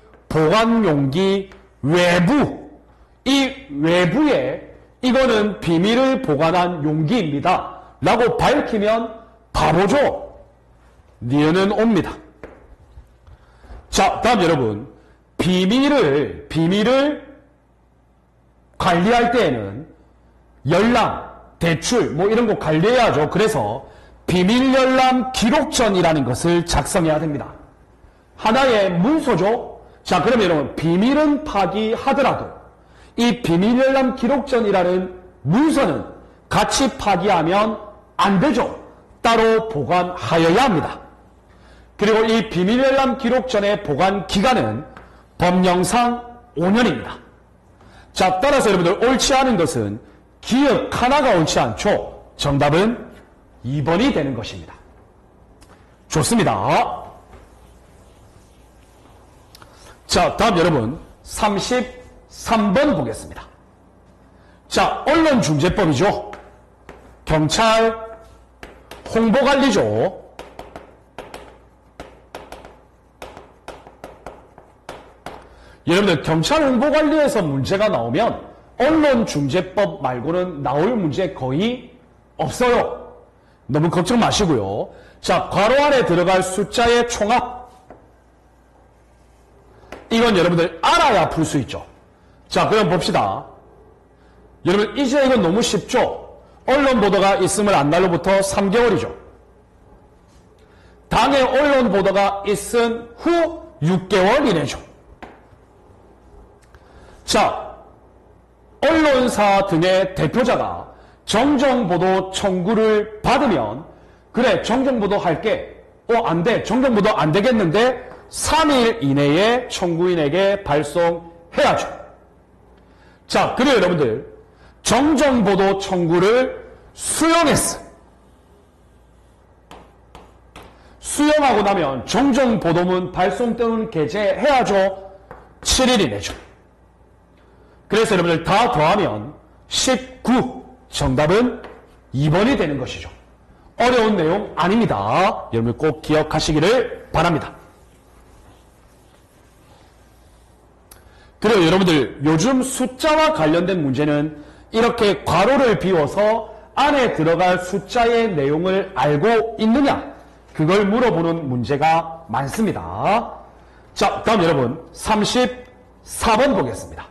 외부. 이 외부에 이거는 비밀을 보관한 용기입니다. 라고 밝히면 바보죠. 니은은 옵니다. 자, 다음 여러분. 비밀을 관리할 때에는 열람, 대출 뭐 이런 거 관리해야죠. 그래서 비밀 열람 기록전이라는 것을 작성해야 됩니다. 하나의 문서죠. 자, 그러면 여러분 비밀은 파기하더라도 이 비밀 열람 기록전이라는 문서는 같이 파기하면 안 되죠. 따로 보관하여야 합니다. 그리고 이 비밀 열람 기록전의 보관 기간은 법령상 5년입니다. 자, 따라서 여러분들 옳지 않은 것은 기억 하나가 옳지 않죠. 정답은 2번이 되는 것입니다. 좋습니다. 자, 다음 여러분 33번 보겠습니다. 자, 언론중재법이죠. 경찰 홍보관리죠. 여러분들 경찰 홍보관리에서 문제가 나오면 언론중재법 말고는 나올 문제 거의 없어요. 너무 걱정 마시고요. 자, 괄호 안에 들어갈 숫자의 총합. 이건 여러분들 알아야 풀 수 있죠. 자, 그럼 봅시다. 여러분, 이제 이건 너무 쉽죠? 언론 보도가 있음을 안 날로부터 3개월이죠. 당의 언론 보도가 있은 후 6개월 이내죠. 자, 언론사 등의 대표자가 정정보도 청구를 받으면 그래, 정정보도 할게. 안 돼. 정정보도 안 되겠는데 3일 이내에 청구인에게 발송해야죠. 자, 그리고 여러분들 정정보도 청구를 수용했어. 수용하고 나면 정정보도문 발송 또는 게재해야죠. 7일 이내죠. 그래서 여러분들 다 더하면 19. 정답은 2번이 되는 것이죠. 어려운 내용 아닙니다. 여러분 꼭 기억하시기를 바랍니다. 그리고 여러분들 요즘 숫자와 관련된 문제는 이렇게 괄호를 비워서 안에 들어갈 숫자의 내용을 알고 있느냐, 그걸 물어보는 문제가 많습니다. 자, 다음 여러분 34번 보겠습니다.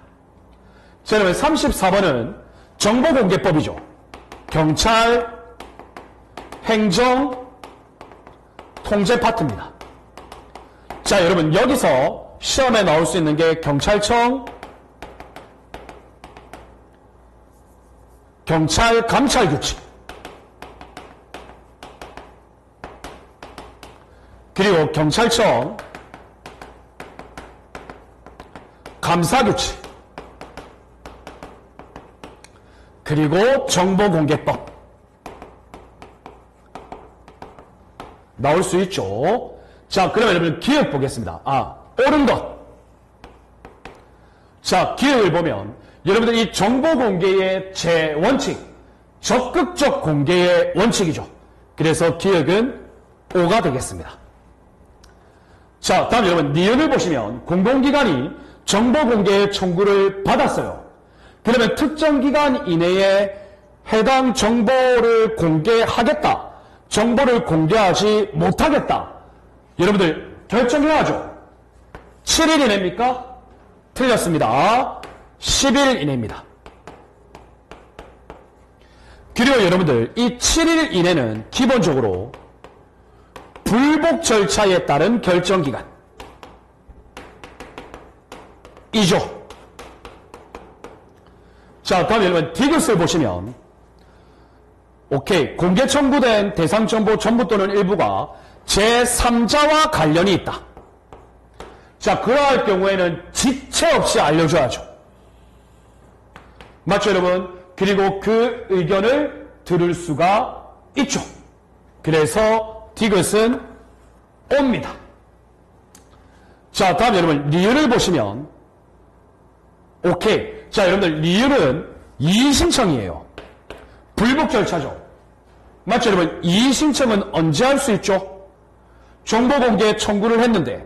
자, 여러분 34번은 정보공개법이죠. 경찰, 행정, 통제 파트입니다. 자, 여러분 여기서 시험에 나올 수 있는 게 경찰청, 경찰 감찰규칙, 그리고 경찰청 감사규칙, 그리고 정보공개법 나올 수 있죠. 자, 그러면 여러분 기억 보겠습니다. 옳은 것. 자, 기억을 보면 여러분들 이 정보공개의 제원칙, 적극적 공개의 원칙이죠. 그래서 기억은 5가 되겠습니다. 자, 다음 여러분 니은을 보시면 공공기관이 정보공개의 청구를 받았어요. 그러면 특정 기간 이내에 해당 정보를 공개하겠다, 정보를 공개하지 못하겠다. 여러분들 결정해야죠. 7일 이내입니까? 틀렸습니다. 10일 이내입니다. 그리고 여러분들 이 7일 이내는 기본적으로 불복 절차에 따른 결정기간 이죠. 자, 다음 여러분 디귿을 보시면 오케이, 공개 청구된 대상 정보 전부 또는 일부가 제3자와 관련이 있다. 자, 그러할 경우에는 지체 없이 알려줘야죠. 맞죠, 여러분? 그리고 그 의견을 들을 수가 있죠. 그래서 디귿은 옵니다. 자, 다음 여러분 리을을 보시면 오케이. 자, 여러분들 리을은 이의신청이에요. 불복 절차죠. 맞죠, 여러분? 이의신청은 언제 할 수 있죠? 정보공개 청구를 했는데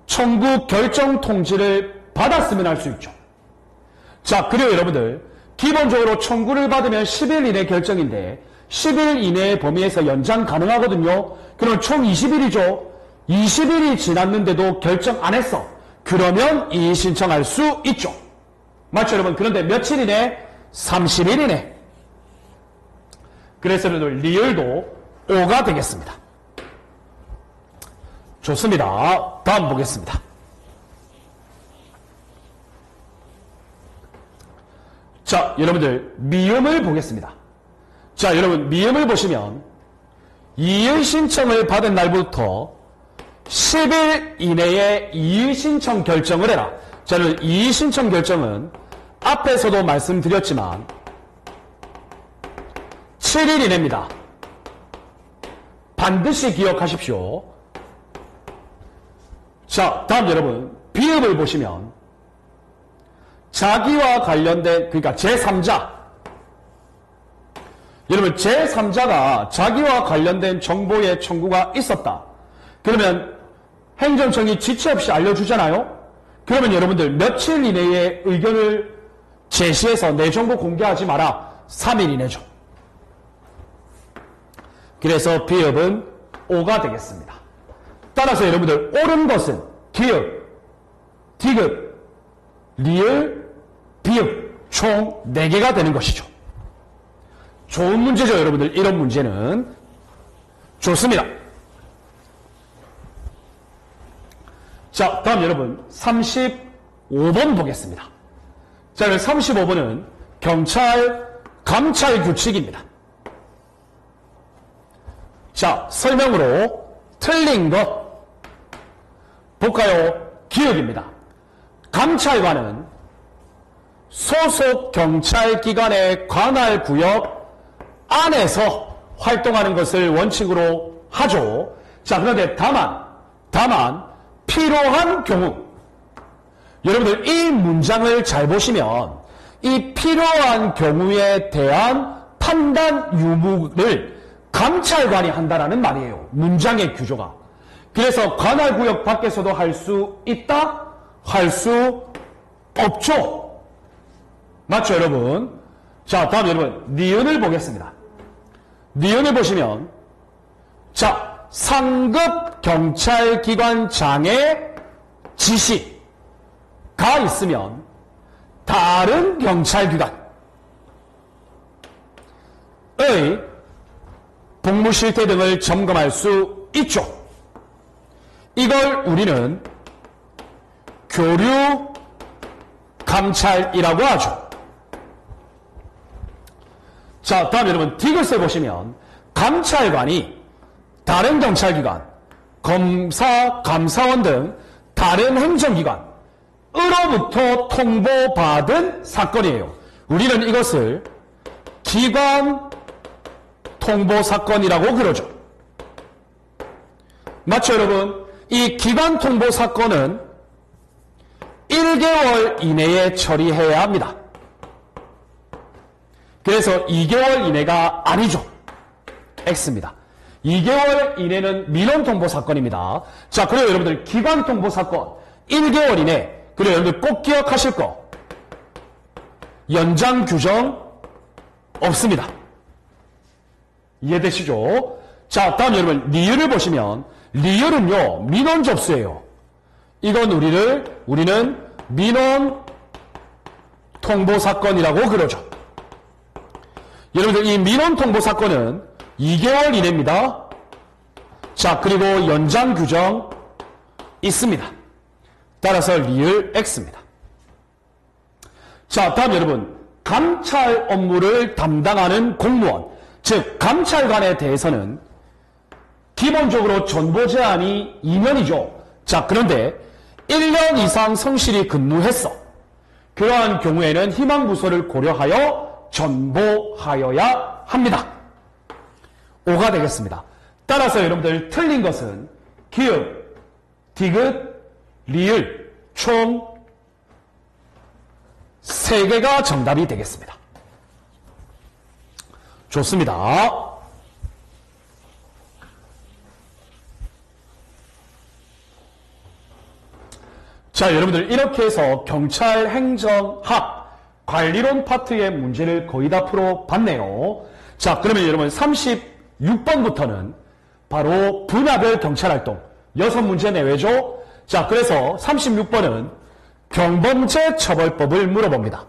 청구 결정 통지를 받았으면 할 수 있죠. 자, 그리고 여러분들 기본적으로 청구를 받으면 10일 이내 결정인데 10일 이내의 범위에서 연장 가능하거든요. 그럼 총 20일이죠. 20일이 지났는데도 결정 안 했어. 그러면 이의 신청할 수 있죠. 맞죠, 여러분? 그런데 며칠 이내? 30일 이내. 그래서 여러분들 리을도 5가 되겠습니다. 좋습니다. 다음 보겠습니다. 자, 여러분들 미음을 보겠습니다. 자, 여러분 미음을 보시면 이의 신청을 받은 날부터 10일 이내에 이의 신청 결정을 해라. 자, 여러분 이의 신청 결정은 앞에서도 말씀드렸지만 7일 이내입니다. 반드시 기억하십시오. 자, 다음 여러분 비읍을 보시면 자기와 관련된, 그러니까 제3자, 여러분 제3자가 자기와 관련된 정보의 청구가 있었다. 그러면 행정청이 지체 없이 알려주잖아요. 그러면 여러분들 며칠 이내에 의견을 제시해서 내 정보 공개하지 마라. 3일 이내죠. 그래서 비읍은 5가 되겠습니다. 따라서 여러분들 옳은 것은 기읍, 디귿, 리을, 비읍 총 4개가 되는 것이죠. 좋은 문제죠, 여러분들. 이런 문제는 좋습니다. 자, 다음 여러분 35번 보겠습니다. 자, 35번은 감찰 규칙입니다. 자, 설명으로 틀린 것 볼까요? 기억입니다. 감찰관은 소속 경찰기관의 관할 구역 안에서 활동하는 것을 원칙으로 하죠. 자, 그런데 다만 필요한 경우, 여러분들 이 문장을 잘 보시면 이 필요한 경우에 대한 판단 유무를 감찰관이 한다라는 말이에요. 문장의 구조가. 그래서 관할구역 밖에서도 할 수 있다? 할 수 없죠. 맞죠, 여러분? 자, 다음 여러분 니은을 보겠습니다. 니은을 보시면 자, 상급 경찰기관장의 지시가 있으면 다른 경찰기관의 복무 실태 등을 점검할 수 있죠. 이걸 우리는 교류 감찰이라고 하죠. 자, 다음 여러분 디귿에 보시면 감찰관이 다른 경찰기관, 검사, 감사원 등 다른 행정기관으로부터 통보받은 사건이에요. 우리는 이것을 기관 통보 사건이라고 그러죠. 맞죠, 여러분? 이 기관 통보 사건은 1개월 이내에 처리해야 합니다. 그래서 2개월 이내가 아니죠. X입니다. 2개월 이내는 민원 통보 사건입니다. 자, 그리고 여러분들 기관 통보 사건 1개월 이내. 그리고 여러분들 꼭 기억하실 거. 연장 규정 없습니다. 이해되시죠? 자, 다음 여러분 리을을 보시면 리을은요 민원 접수예요. 이건 우리는 민원 통보 사건이라고 그러죠. 여러분들 이 민원 통보 사건은 2개월 이내입니다. 자, 그리고 연장 규정 있습니다. 따라서 리을 X입니다. 자, 다음 여러분 감찰 업무를 담당하는 공무원, 즉 감찰관에 대해서는 기본적으로 전보 제한이 2년이죠. 자, 그런데 1년 이상 성실히 근무했어. 그러한 경우에는 희망부서를 고려하여 전보하여야 합니다. 5가 되겠습니다. 따라서 여러분들 틀린 것은 기읍, 디귿, 리을 총 3개가 정답이 되겠습니다. 좋습니다. 자, 여러분들 이렇게 해서 경찰행정학 관리론 파트의 문제를 거의 다 풀어봤네요. 자, 그러면 여러분 36번부터는 바로 분야별 경찰활동 6문제 내외죠. 자, 그래서 36번은 경범죄처벌법을 물어봅니다.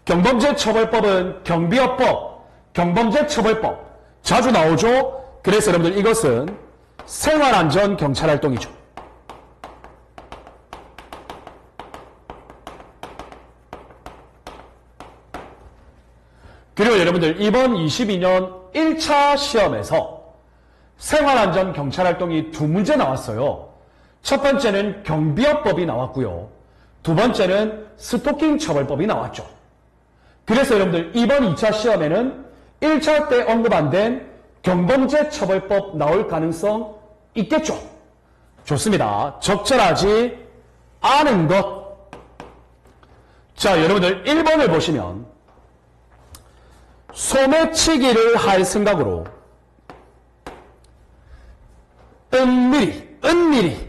경범죄처벌법은 경비업법, 경범죄처벌법 자주 나오죠. 그래서 여러분들 이것은 생활안전경찰활동이죠. 그리고 여러분들 이번 22년 1차 시험에서 생활안전경찰활동이 2문제 나왔어요. 첫 번째는 경비업법이 나왔고요. 두 번째는 스토킹 처벌법이 나왔죠. 그래서 여러분들 이번 2차 시험에는 1차 때 언급 안 된 경범죄처벌법 나올 가능성 있겠죠. 좋습니다. 적절하지 않은 것. 자, 여러분들 1번을 보시면 소매치기를 할 생각으로 은밀히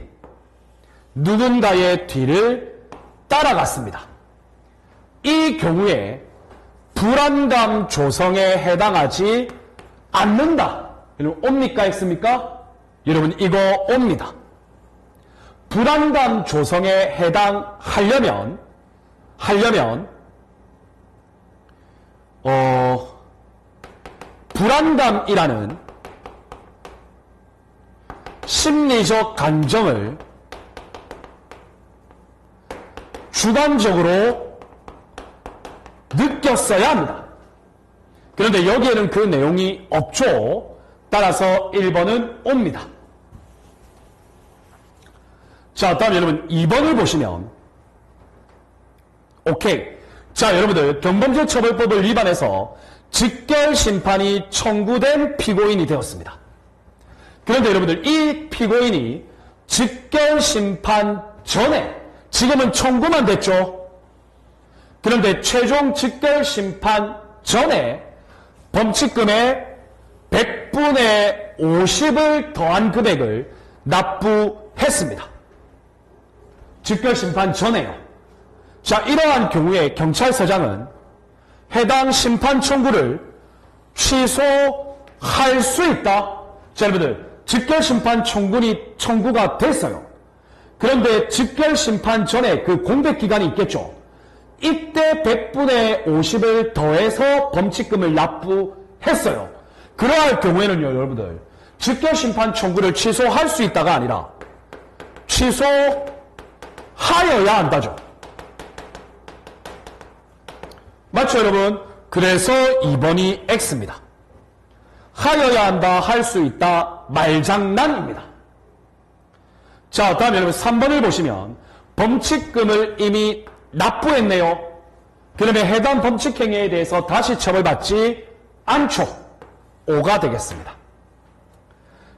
누군가의 뒤를 따라갔습니다. 이 경우에 불안감 조성에 해당하지 않는다. 여러분 옵니까 X입니까? 여러분 이거 옵니다. 불안감 조성에 해당하려면 불안감이라는 심리적 감정을 주관적으로 느꼈어야 합니다. 그런데 여기에는 그 내용이 없죠. 따라서 1번은 옵니다. 자, 다음 여러분 2번을 보시면 오케이. 자, 여러분들 경범죄처벌법을 위반해서 직결심판이 청구된 피고인이 되었습니다. 그런데 여러분들 이 피고인이 직결심판 전에 지금은 청구만 됐죠. 그런데 최종 직결심판 전에 범칙금의 100분의 50을 더한 금액을 납부했습니다. 직결심판 전에요. 자, 이러한 경우에 경찰서장은 해당 심판 청구를 취소할 수 있다. 자, 여러분들 직결심판 청구가 됐어요. 그런데 직결심판 전에 그 공백기간이 있겠죠. 이때 100분의 50을 더해서 범칙금을 납부했어요. 그러할 경우에는요, 여러분들 직결심판 청구를 취소할 수 있다가 아니라 취소하여야 한다죠. 맞죠, 여러분? 그래서 2번이 X입니다. 하여야 한다, 할 수 있다, 말장난입니다. 자, 다음 여러분 3번을 보시면 범칙금을 이미 납부했네요. 그러면 해당 범칙행위에 대해서 다시 처벌받지 않죠. 5가 되겠습니다.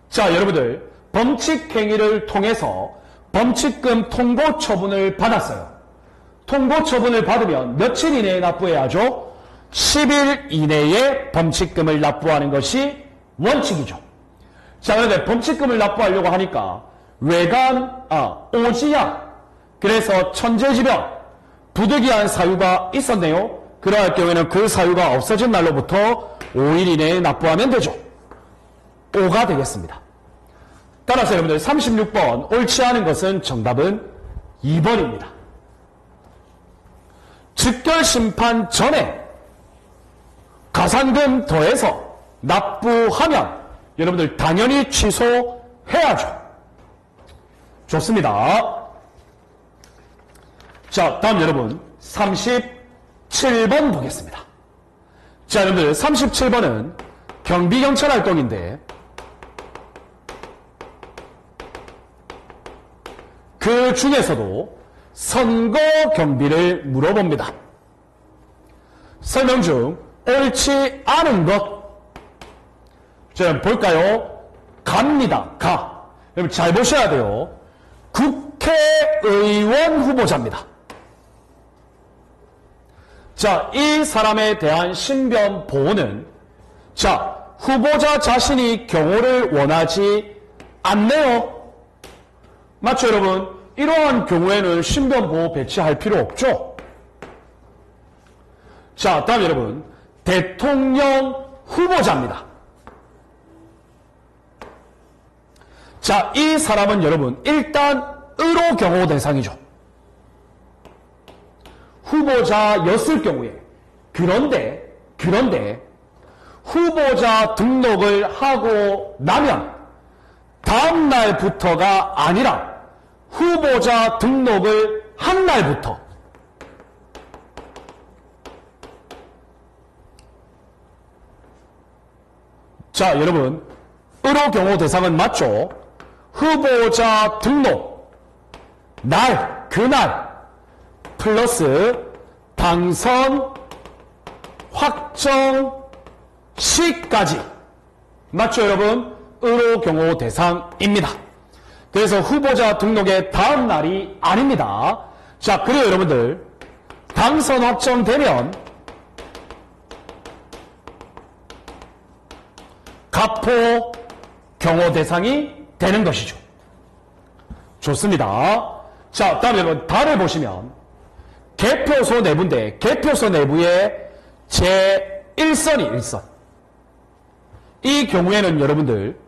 자, 여러분들 범칙행위를 통해서 범칙금 통고 처분을 받았어요. 통고 처분을 받으면 며칠 이내에 납부해야죠? 10일 이내에 범칙금을 납부하는 것이 원칙이죠. 자, 그런데 범칙금을 납부하려고 하니까 오지야. 그래서 천재지변, 부득이한 사유가 있었네요. 그러할 경우에는 그 사유가 없어진 날로부터 5일 이내에 납부하면 되죠. 5가 되겠습니다. 따라서 여러분들 36번 옳지 않은 것은 정답은 2번입니다. 직결심판 전에 가산금 더해서 납부하면 여러분들 당연히 취소해야죠. 좋습니다. 자, 다음 여러분 37번 보겠습니다. 자, 여러분들 37번은 경비경찰 활동인데 그 중에서도 선거 경비를 물어봅니다. 설명 중 옳지 않은 것. 자, 볼까요? 갑니다. 가. 여러분 잘 보셔야 돼요. 국회의원 후보자입니다. 자, 이 사람에 대한 신변 보호는 자, 후보자 자신이 경호를 원하지 않네요. 맞죠, 여러분? 이러한 경우에는 신변 보호 배치할 필요 없죠. 자, 다음 여러분 대통령 후보자입니다. 자, 이 사람은 여러분 일단 의로 경호 대상이죠. 후보자였을 경우에 그런데 후보자 등록을 하고 나면 다음 날부터가 아니라 후보자 등록을 한 날부터 자, 여러분 의로 경호 대상은 맞죠? 후보자 등록 날, 그날 플러스 당선 확정 시까지 맞죠, 여러분? 의로 경호 대상입니다. 그래서 후보자 등록의 다음 날이 아닙니다. 자, 그래요, 여러분들. 당선 확정되면 가포 경호 대상이 되는 것이죠. 좋습니다. 자, 다음에 여러분 달을 보시면 개표소 내부인데 개표소 내부에 제1선이 1선. 이 경우에는 여러분들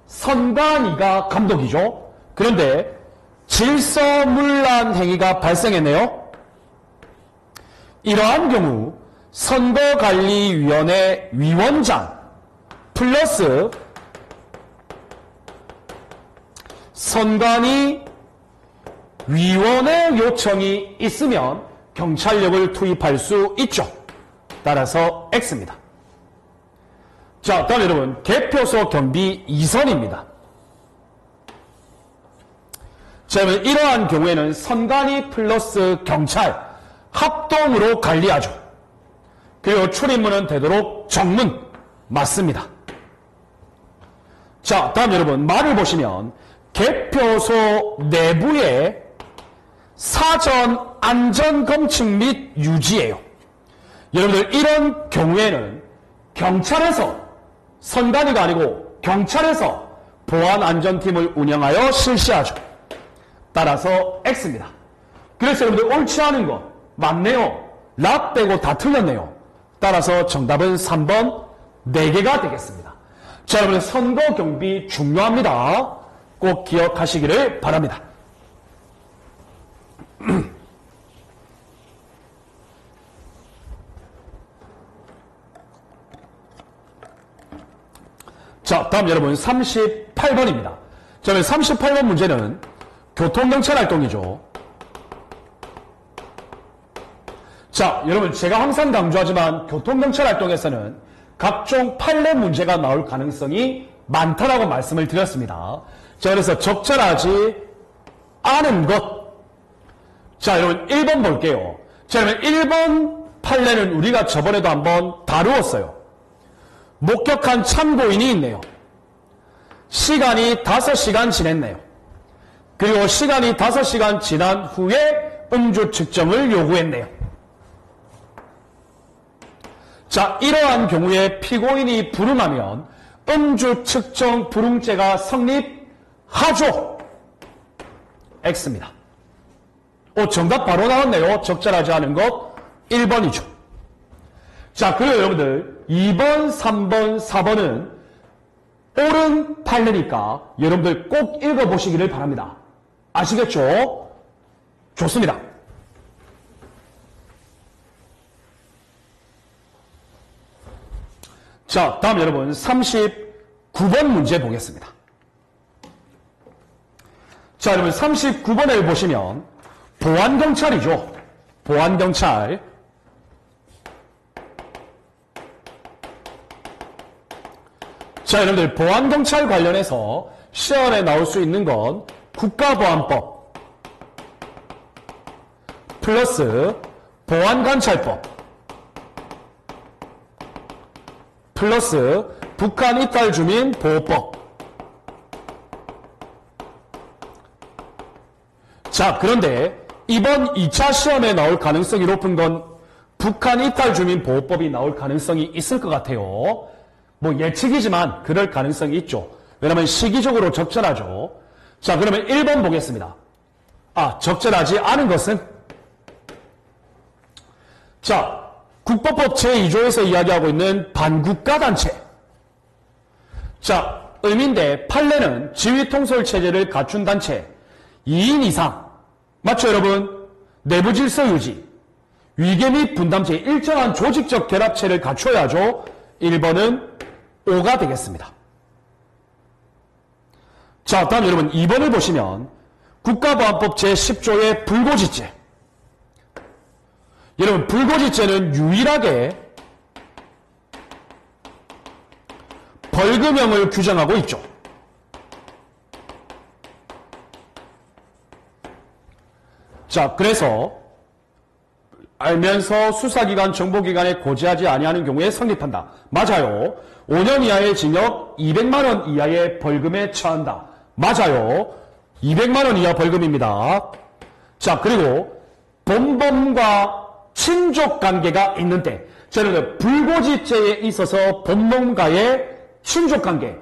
선관위가 감독이죠. 그런데 질서문란 행위가 발생했네요. 이러한 경우 선거관리위원회 위원장 플러스 선관위 위원회 요청이 있으면 경찰력을 투입할 수 있죠. 따라서 X입니다. 자, 다음 여러분, 개표소 경비 2선입니다. 자, 이러한 경우에는 선관위 플러스 경찰 합동으로 관리하죠. 그리고 출입문은 되도록 정문 맞습니다. 자, 다음 여러분, 말을 보시면 개표소 내부에 사전 안전검측 및 유지예요. 여러분들 이런 경우에는 경찰에서 선관위가 아니고 경찰에서 보안안전팀을 운영하여 실시하죠. 따라서 X입니다. 그래서 여러분들 옳지 않은 거 맞네요. 랍 빼고 다 틀렸네요. 따라서 정답은 3번 4개가 되겠습니다. 자, 여러분 선거 경비 중요합니다. 꼭 기억하시기를 바랍니다. 자, 다음 여러분 38번입니다. 자, 38번 문제는 교통경찰 활동이죠. 자, 여러분 제가 항상 강조하지만 교통경찰 활동에서는 각종 판례 문제가 나올 가능성이 많다라고 말씀을 드렸습니다. 자, 그래서 적절하지 않은 것. 자, 여러분 1번 볼게요. 자, 여러분 1번 판례는 우리가 저번에도 한번 다루었어요. 목격한 참고인이 있네요. 시간이 5시간 지났네요. 그리고 시간이 5시간 지난 후에 음주 측정을 요구했네요. 자, 이러한 경우에 피고인이 불응하면 음주 측정 불응죄가 성립하죠. X입니다. 정답 바로 나왔네요. 적절하지 않은 것 1번이죠. 자, 그리고 여러분들 2번, 3번, 4번은 옳은 판례니까 여러분들 꼭 읽어보시기를 바랍니다. 아시겠죠? 좋습니다. 자, 다음 여러분 39번 문제 보겠습니다. 자, 여러분 39번을 보시면 보안경찰이죠. 보안경찰. 자, 여러분들 보안경찰 관련해서 시험에 나올 수 있는 건 국가보안법 플러스 보안관찰법 플러스 북한 이탈 주민 보호법. 자, 그런데 이번 2차 시험에 나올 가능성이 높은 건 북한 이탈 주민 보호법이 나올 가능성이 있을 것 같아요. 뭐 예측이지만 그럴 가능성이 있죠. 왜냐하면 시기적으로 적절하죠. 자, 그러면 1번 보겠습니다. 적절하지 않은 것은? 자, 국법법 제2조에서 이야기하고 있는 반국가단체. 자, 의미인데 판례는 지휘통솔체제를 갖춘 단체 2인 이상. 맞죠, 여러분? 내부 질서 유지, 위계 및 분담체, 일정한 조직적 결합체를 갖춰야죠. 1번은 5가 되겠습니다. 자, 다음 여러분 2번을 보시면 국가보안법 제10조의 불고지죄. 여러분 불고지죄는 유일하게 벌금형을 규정하고 있죠. 자, 그래서 알면서 수사기관, 정보기관에 고지하지 아니하는 경우에 성립한다. 맞아요. 5년 이하의 징역, 200만 원 이하의 벌금에 처한다. 맞아요. 200만 원 이하 벌금입니다. 자, 그리고 본범과 친족 관계가 있는데, 저는 불고지죄에 있어서 본범과의 친족 관계,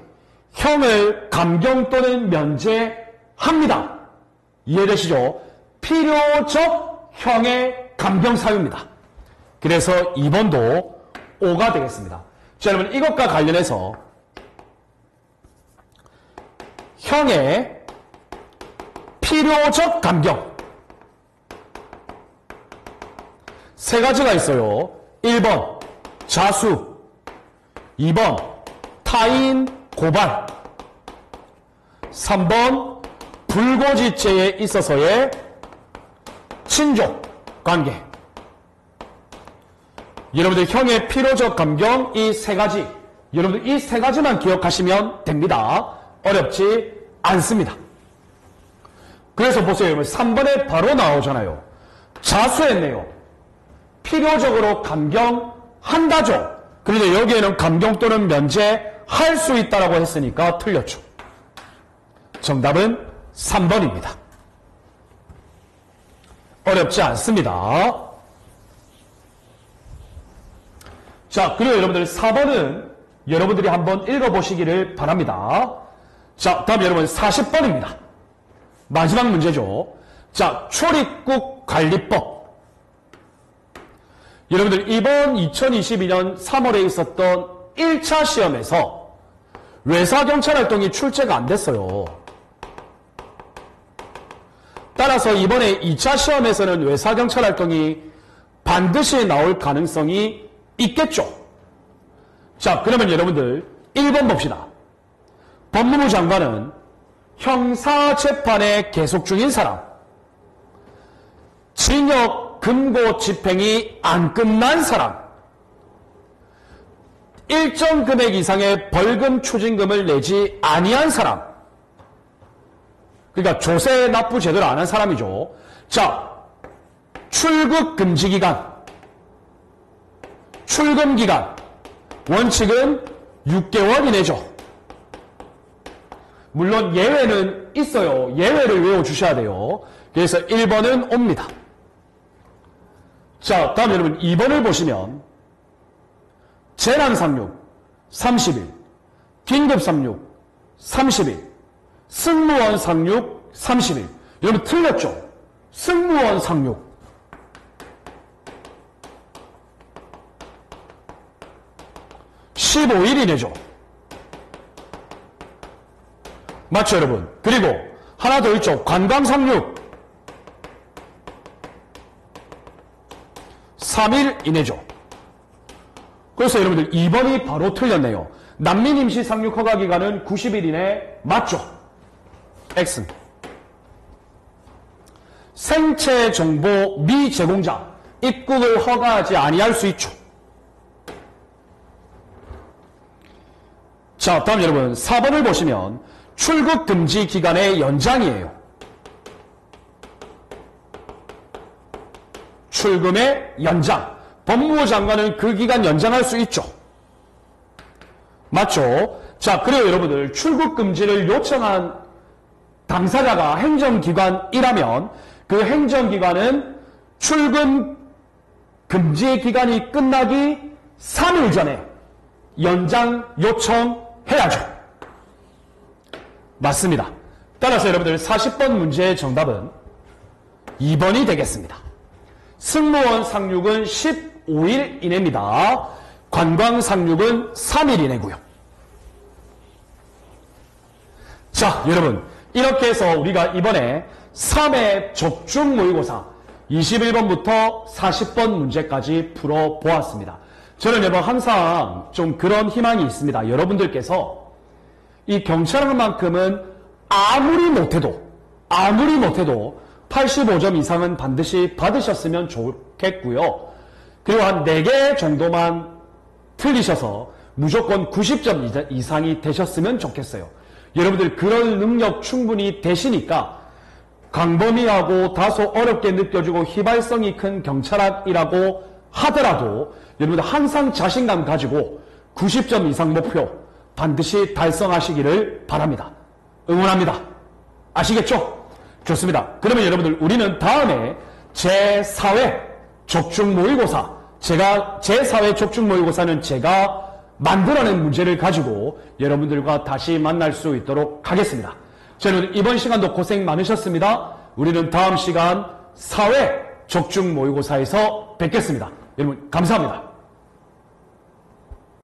형을 감경 또는 면제합니다. 이해되시죠? 필요적 형의 감경 사유입니다. 그래서 2번도 5가 되겠습니다. 자, 여러분 이것과 관련해서 필요적 감경. 세 가지가 있어요. 1번 자수, 2번 타인 고발, 3번 불고지죄에 있어서의 친족 관계. 여러분들 형의 필요적 감경 이 세 가지, 여러분들 이 세 가지만 기억하시면 됩니다. 어렵지 않습니다. 그래서 보세요. 여러분 3번에 바로 나오잖아요. 자수했네요. 필요적으로 감경한다죠. 그런데 여기에는 감경 또는 면제할 수 있다라고 했으니까 틀렸죠. 정답은 3번입니다. 어렵지 않습니다. 자, 그리고 여러분들 4번은 여러분들이 한번 읽어보시기를 바랍니다. 자, 다음 여러분 40번입니다. 마지막 문제죠. 자, 출입국 관리법. 여러분들 이번 2022년 3월에 있었던 1차 시험에서 외사경찰활동이 출제가 안 됐어요. 따라서 이번에 2차 시험에서는 외사경찰활동이 반드시 나올 가능성이 있겠죠. 자, 그러면 여러분들 1번 봅시다. 법무부 장관은 형사재판에 계속 중인 사람, 징역 금고 집행이 안 끝난 사람, 일정 금액 이상의 벌금 추징금을 내지 아니한 사람, 그러니까 조세 납부 제대로 안 한 사람이죠. 자, 출국 금지 기간, 출금 기간, 원칙은 6개월 이내죠. 물론 예외는 있어요. 예외를 외워주셔야 돼요. 그래서 1번은 옵니다. 자, 다음 여러분 2번을 보시면 재난상륙 30일, 긴급상륙 30일, 승무원 상륙 30일. 여러분 틀렸죠? 승무원 상륙. (15일) 이내죠. 맞죠, 여러분? 그리고 하나 더 있죠. 관광상륙 3일 이내죠. 그래서 여러분들 2번이 바로 틀렸네요. 난민 임시 상륙 허가 기간은 90일 이내 맞죠? X. 생체 정보 미제공자 입국을 허가하지 아니할 수 있죠. 자, 다음 여러분 4번을 보시면 출국 금지 기간의 연장이에요. 출금의 연장. 법무부 장관은 그 기간 연장할 수 있죠. 맞죠? 자, 그리고 여러분들 출국 금지를 요청한 당사자가 행정기관이라면 그 행정기관은 출금 금지 기간이 끝나기 3일 전에 연장 요청해야죠. 맞습니다. 따라서 여러분들 40번 문제의 정답은 2번이 되겠습니다. 승무원 상륙은 15일 이내입니다. 관광 상륙은 3일 이내고요. 자, 여러분 이렇게 해서 우리가 이번에 3회 적중 모의고사 21번부터 40번 문제까지 풀어보았습니다. 저는 여러분 항상 좀 그런 희망이 있습니다. 여러분들께서 이 경찰학만큼은 아무리 못해도 85점 이상은 반드시 받으셨으면 좋겠고요. 그리고 한 4개 정도만 틀리셔서 무조건 90점 이상이 되셨으면 좋겠어요. 여러분들 그런 능력 충분히 되시니까 광범위하고 다소 어렵게 느껴지고 휘발성이 큰 경찰학이라고 하더라도 여러분들 항상 자신감 가지고 90점 이상 목표 반드시 달성하시기를 바랍니다. 응원합니다. 아시겠죠? 좋습니다. 그러면 여러분들 우리는 다음에 제4회 적중 모의고사, 제4회 적중 모의고사는 제가 만들어낸 문제를 가지고 여러분들과 다시 만날 수 있도록 하겠습니다. 저는 이번 시간도 고생 많으셨습니다. 우리는 다음 시간 4회 적중 모의고사에서 뵙겠습니다. 여러분 감사합니다.